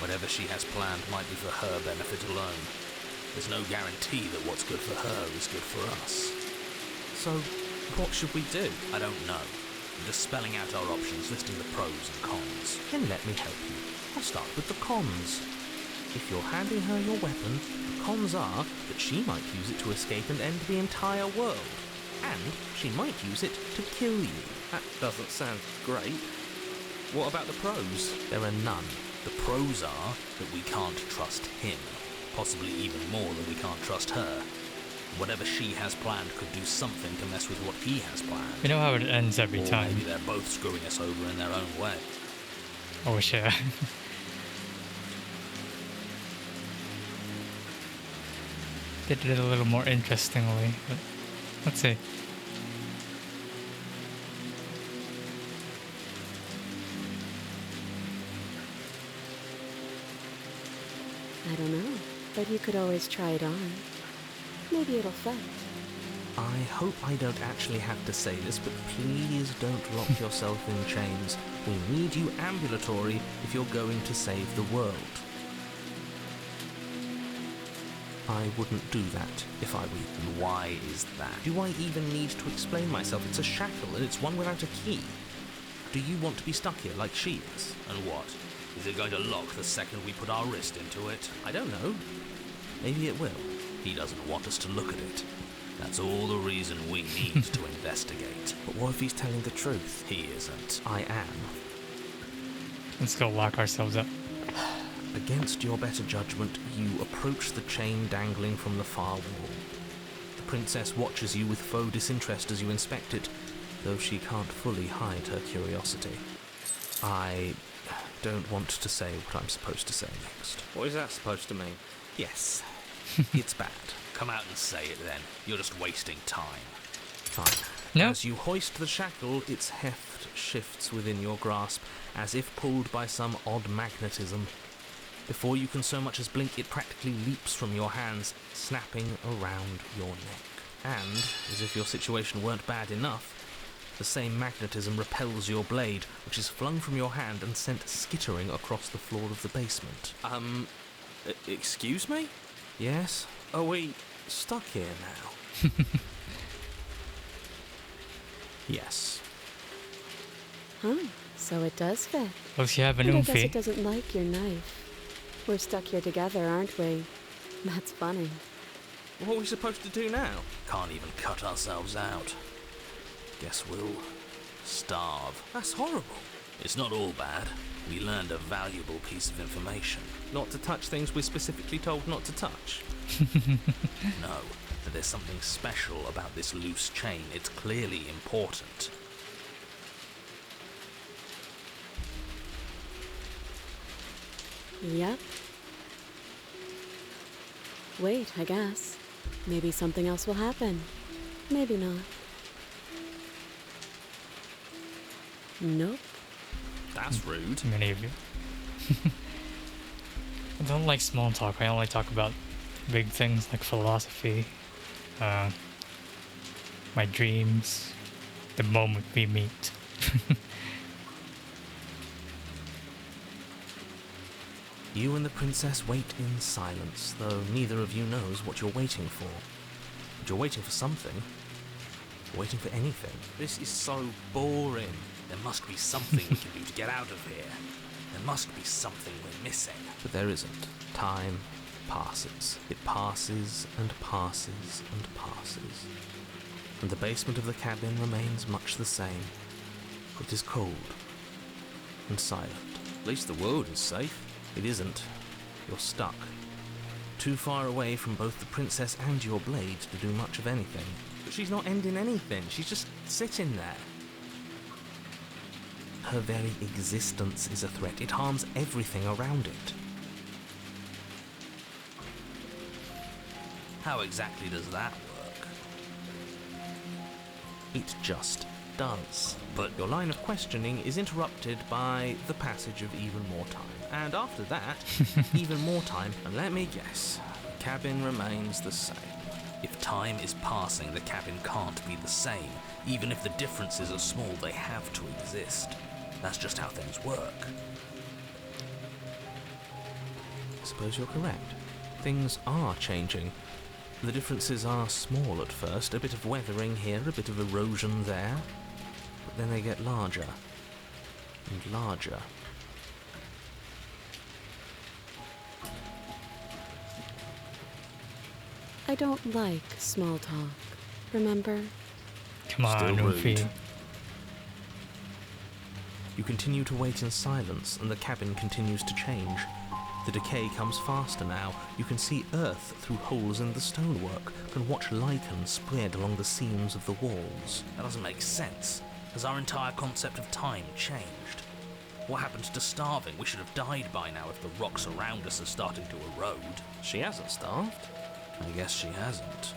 whatever she has planned might be for her benefit alone. There's no guarantee that what's good for her is good for us. So, what should we do? I don't know. I'm just spelling out our options, listing the pros and cons. Then let me help you. I'll start with the cons. If you're handing her your weapon, the cons are that she might use it to escape and end the entire world. And she might use it to kill you. That doesn't sound great. What about the pros? There are none. The pros are that we can't trust him. Possibly even more than we can't trust her. Whatever she has planned could do something to mess with what he has planned. You know how it ends every Or time. maybe they're both screwing us over in their own way. Oh shit. They did it a little more interestingly, but let's see. I don't know, but you could always try it on. Maybe it'll fit. I hope I don't actually have to say this, but please don't lock yourself in chains. We need you ambulatory if you're going to save the world. I wouldn't do that if I were you. And why is that? Do I even need to explain myself? It's a shackle and it's one without a key. Do you want to be stuck here like she is? And what? Is it going to lock the second we put our wrist into it? I don't know. Maybe it will. He doesn't want us to look at it. That's all the reason we need to investigate. But what if he's telling the truth? He isn't. I am. Let's go lock ourselves up. Against your better judgment, you approach the chain dangling from the far wall. The princess watches you with faux disinterest as you inspect it, though she can't fully hide her curiosity. I don't want to say what I'm supposed to say next. What is that supposed to mean? Yes, it's bad. Come out and say it then. You're just wasting time. Fine. No. As you hoist the shackle, its heft shifts within your grasp, as if pulled by some odd magnetism. Before you can so much as blink, it practically leaps from your hands, snapping around your neck. And, as if your situation weren't bad enough, the same magnetism repels your blade, which is flung from your hand and sent skittering across the floor of the basement. Excuse me? Yes? Are we... Stuck here now? Yes. Huh, so it does fit. Looks you have an And I guess oomphy. it doesn't like your knife. We're stuck here together, aren't we? That's funny. What are we supposed to do now? Can't even cut ourselves out. Guess we'll starve. That's horrible. It's not all bad. We learned a valuable piece of information. Not to touch things we're specifically told not to touch. No, that there's something special about this loose chain. It's clearly important. Yep. Wait, I guess. Maybe something else will happen. Maybe not. Nope. That's rude. Many of you. I don't like small talk. I only talk about big things like philosophy, my dreams, the moment we meet. You and the princess wait in silence, though neither of you knows what you're waiting for. But you're waiting for something. You're waiting for anything. This is so boring. There must be something we can do to get out of here. There must be something we're missing. But there isn't. Time passes. It passes and passes and passes. And the basement of the cabin remains much the same. It is cold and silent. At least the world is safe. It isn't. You're stuck. Too far away from both the princess and your blade to do much of anything. But she's not ending anything. She's just sitting there. Her very existence is a threat. It harms everything around it. How exactly does that work? It just does. But Your line of questioning is interrupted by the passage of even more time. And after that, even more time. And let me guess, the cabin remains the same. if time is passing, the cabin can't be the same. Even if the differences are small, they have to exist. That's just how things work. I suppose you're correct. Things are changing. The differences are small at first, a bit of weathering here, a bit of erosion there, but then they get larger and larger. I don't like small talk, remember? Come on, Still Luffy. rude. You continue to wait in silence, and the cabin continues to change. The decay comes faster now. You can see earth through holes in the stonework, can watch lichen spread along the seams of the walls. That doesn't make sense. Has our entire concept of time changed? What happened to starving? We should have died by now if the rocks around us are starting to erode. She hasn't starved. I guess she hasn't.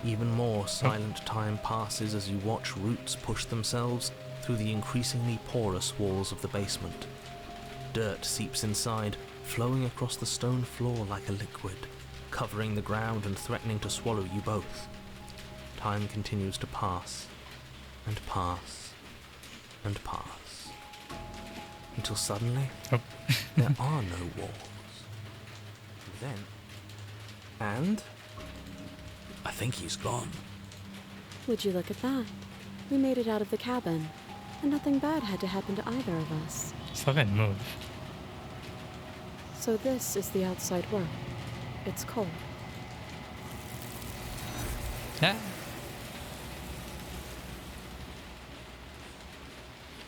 Even more silent time passes as you watch roots push themselves through the increasingly porous walls of the basement. Dirt seeps inside, flowing across the stone floor like a liquid, covering the ground and threatening to swallow you both. Time continues to pass, and pass, and pass, until suddenly Oh. there are no walls. And then, and I think he's gone. Would you look at that? We made it out of the cabin, and nothing bad had to happen to either of us. Still can't move. So this is the outside world. It's cold. Yeah.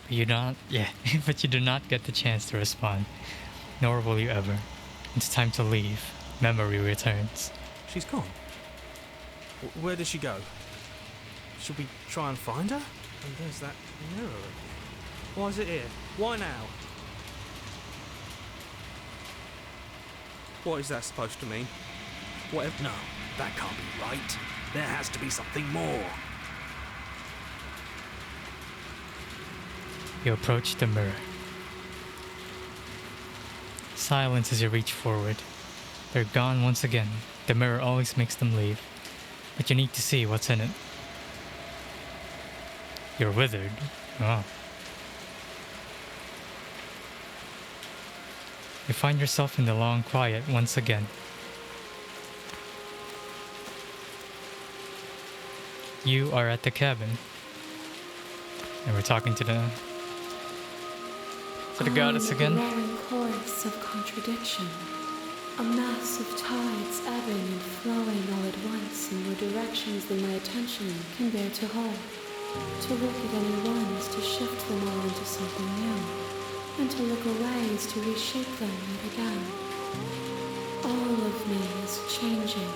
But you don't, yeah, but you do not get the chance to respond. Nor will you ever. It's time to leave. Memory returns. she's gone. Where did she go? Should we try and find her? And there's that mirror again. Why is it here? Why now? What is that supposed to mean? Whatever. No, that can't be right. There has to be something more. You approach the mirror. Silence as you reach forward. They're gone once again. The mirror always makes them leave. But you need to see what's in it. You're withered. Oh. You find yourself in the long quiet once again. You are at the cabin. And we're talking to the goddess again. A roaring chorus of contradiction. A mass of tides ebbing and flowing all at once in more directions than my attention can bear to hold. To look at any one is to shift them all into something new, and to look away is to reshape them yet again. All of me is changing,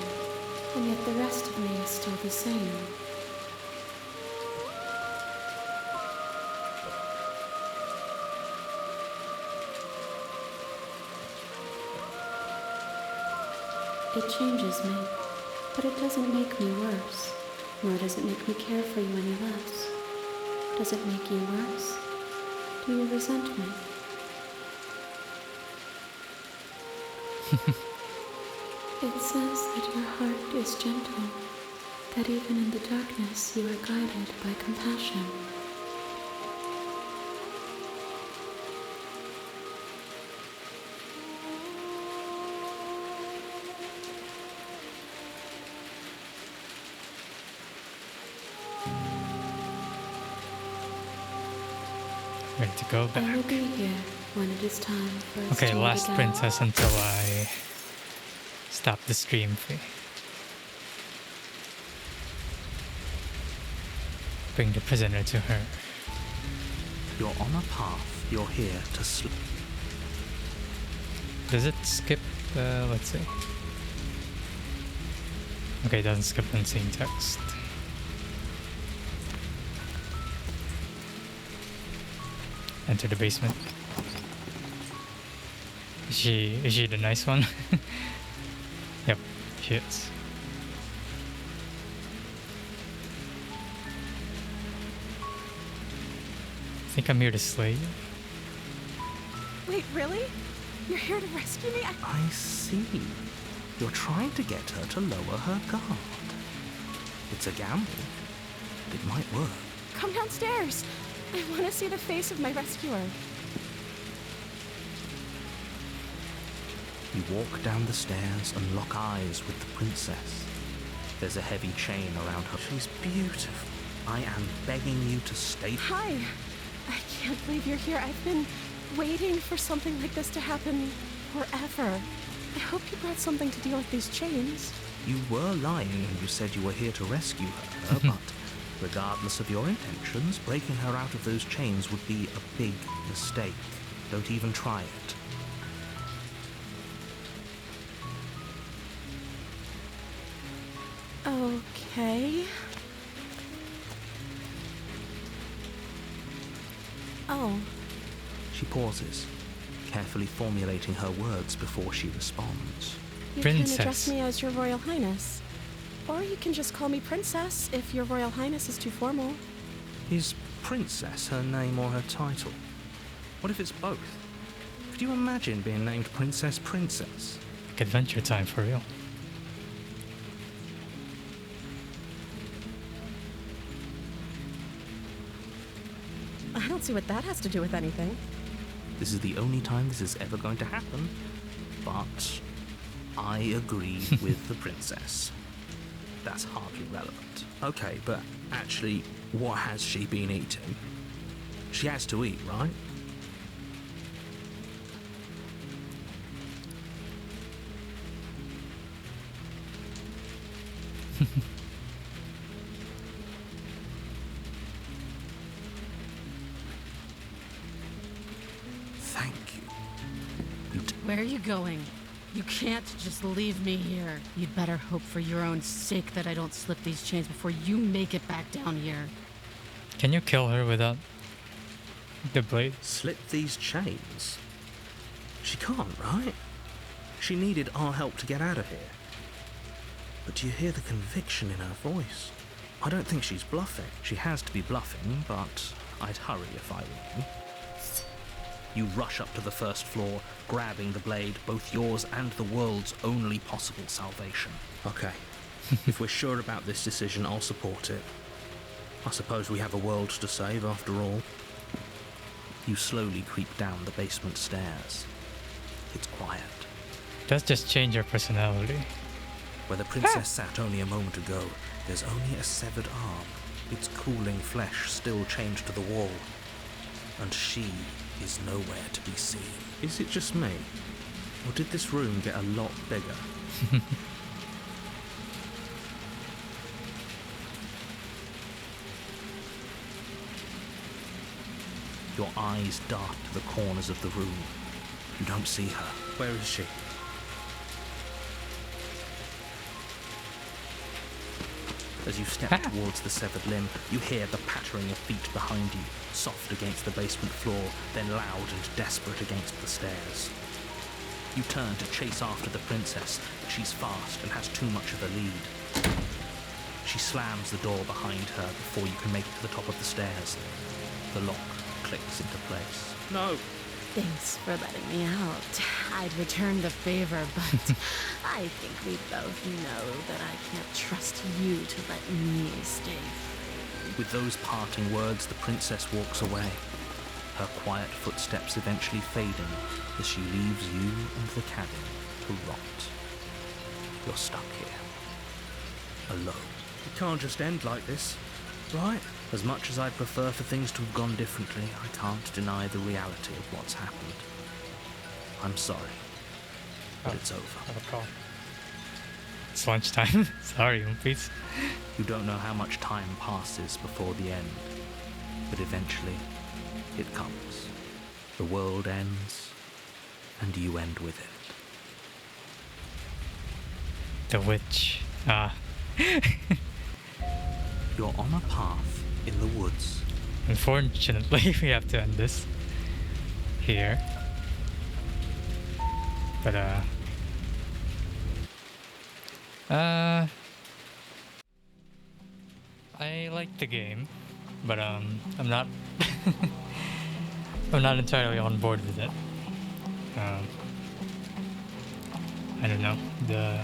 and yet the rest of me is still the same. It changes me, but it doesn't make me worse, nor does it make me care for you any less. Does it make you worse? Do you resent me? It says that your heart is gentle, that even in the darkness you are guided by compassion. Ready to go I will back. be here when it is time for us Okay, to meet last again. princess until I stop the stream fee. Bring the prisoner to her. You're on a path. You're here to sleep. Does it skip? Let's see. Okay, it doesn't skip unseen text. Enter the basement. Is she the nice one? Yep, she is. I think I'm here to slay you. Wait, really? You're here to rescue me? I see. You're trying to get her to lower her guard. It's a gamble. It might work. Come downstairs. I want to see the face of my rescuer. You walk down the stairs and lock eyes with the princess. There's a heavy chain around her. She's beautiful. I am begging you to stay. Hi. I can't believe you're here. I've been waiting for something like this to happen forever. I hope you brought something to deal with these chains. You were lying when you said you were here to rescue her, but regardless of your intentions, breaking her out of those chains would be a big mistake. Don't even try it. Okay. Oh, She pauses, carefully formulating her words before she responds. you can Princess. address me as Your Royal Highness. Or you can just call me Princess if Your Royal Highness is too formal. Is Princess her name or her title? What if it's both? Could you imagine being named Princess Princess? Like Adventure Time for real. I don't see what that has to do with anything. This is the only time this is ever going to happen, but I agree with the princess. That's hardly relevant. Okay, but actually, what has she been eating? She has to eat, right? Thank you. Where are you going? You can't just leave me here. You'd better hope for your own sake that I don't slip these chains before you make it back down here. Can you kill her without the blade? Slip these chains? She can't, right? She needed our help to get out of here. But do you hear the conviction in her voice? I don't think she's bluffing. She has to be bluffing, but I'd hurry if I were you. You rush up to the first floor, grabbing the blade, both yours and the world's only possible salvation. Okay, if we're sure about this decision, I'll support it. I suppose we have a world to save after all. You slowly creep down the basement stairs. It's quiet. Does just change your personality. Where the princess sat only a moment ago, there's only a severed arm, its cooling flesh still chained to the wall. And she is nowhere to be seen. Is it just me? Or did this room get a lot bigger? Your eyes dart to the corners of the room. You don't see her. Where is she? As you step towards the severed limb, you hear the pattering of feet behind you, soft against the basement floor, then loud and desperate against the stairs. You turn to chase after the princess, but she's fast and has too much of a lead. She slams the door behind her before you can make it to the top of the stairs. The lock clicks into place. No! Thanks for letting me out. I'd return the favor, but I think we both know that I can't trust you to let me stay free. With those parting words, the princess walks away, her quiet footsteps eventually fading as she leaves you and the cabin to rot. You're stuck here, alone. It can't just end like this, right? As much as I'd prefer for things to have gone differently, I can't deny the reality of what's happened. I'm sorry, but it's over. I have a call. It's lunchtime. Sorry, One Piece. You don't know how much time passes before the end, but eventually it comes. The world ends, and you end with it. The witch. Ah. You're on a path in the woods. Unfortunately, we have to end this here. But, I like the game, but, I'm not, I'm not entirely on board with it. I don't know, the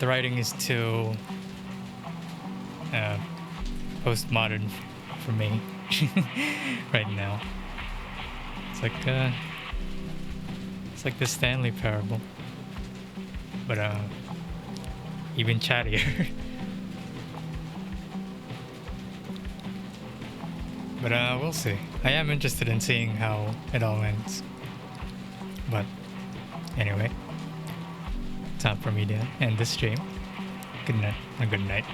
writing is too, postmodern for me right now. It's like the Stanley Parable, but even chattier. But we'll see. I am interested in seeing how it all ends. But anyway, time for me to end this stream. Good night. Good night.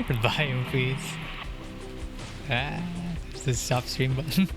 Goodbye, please. There's the stop stream button.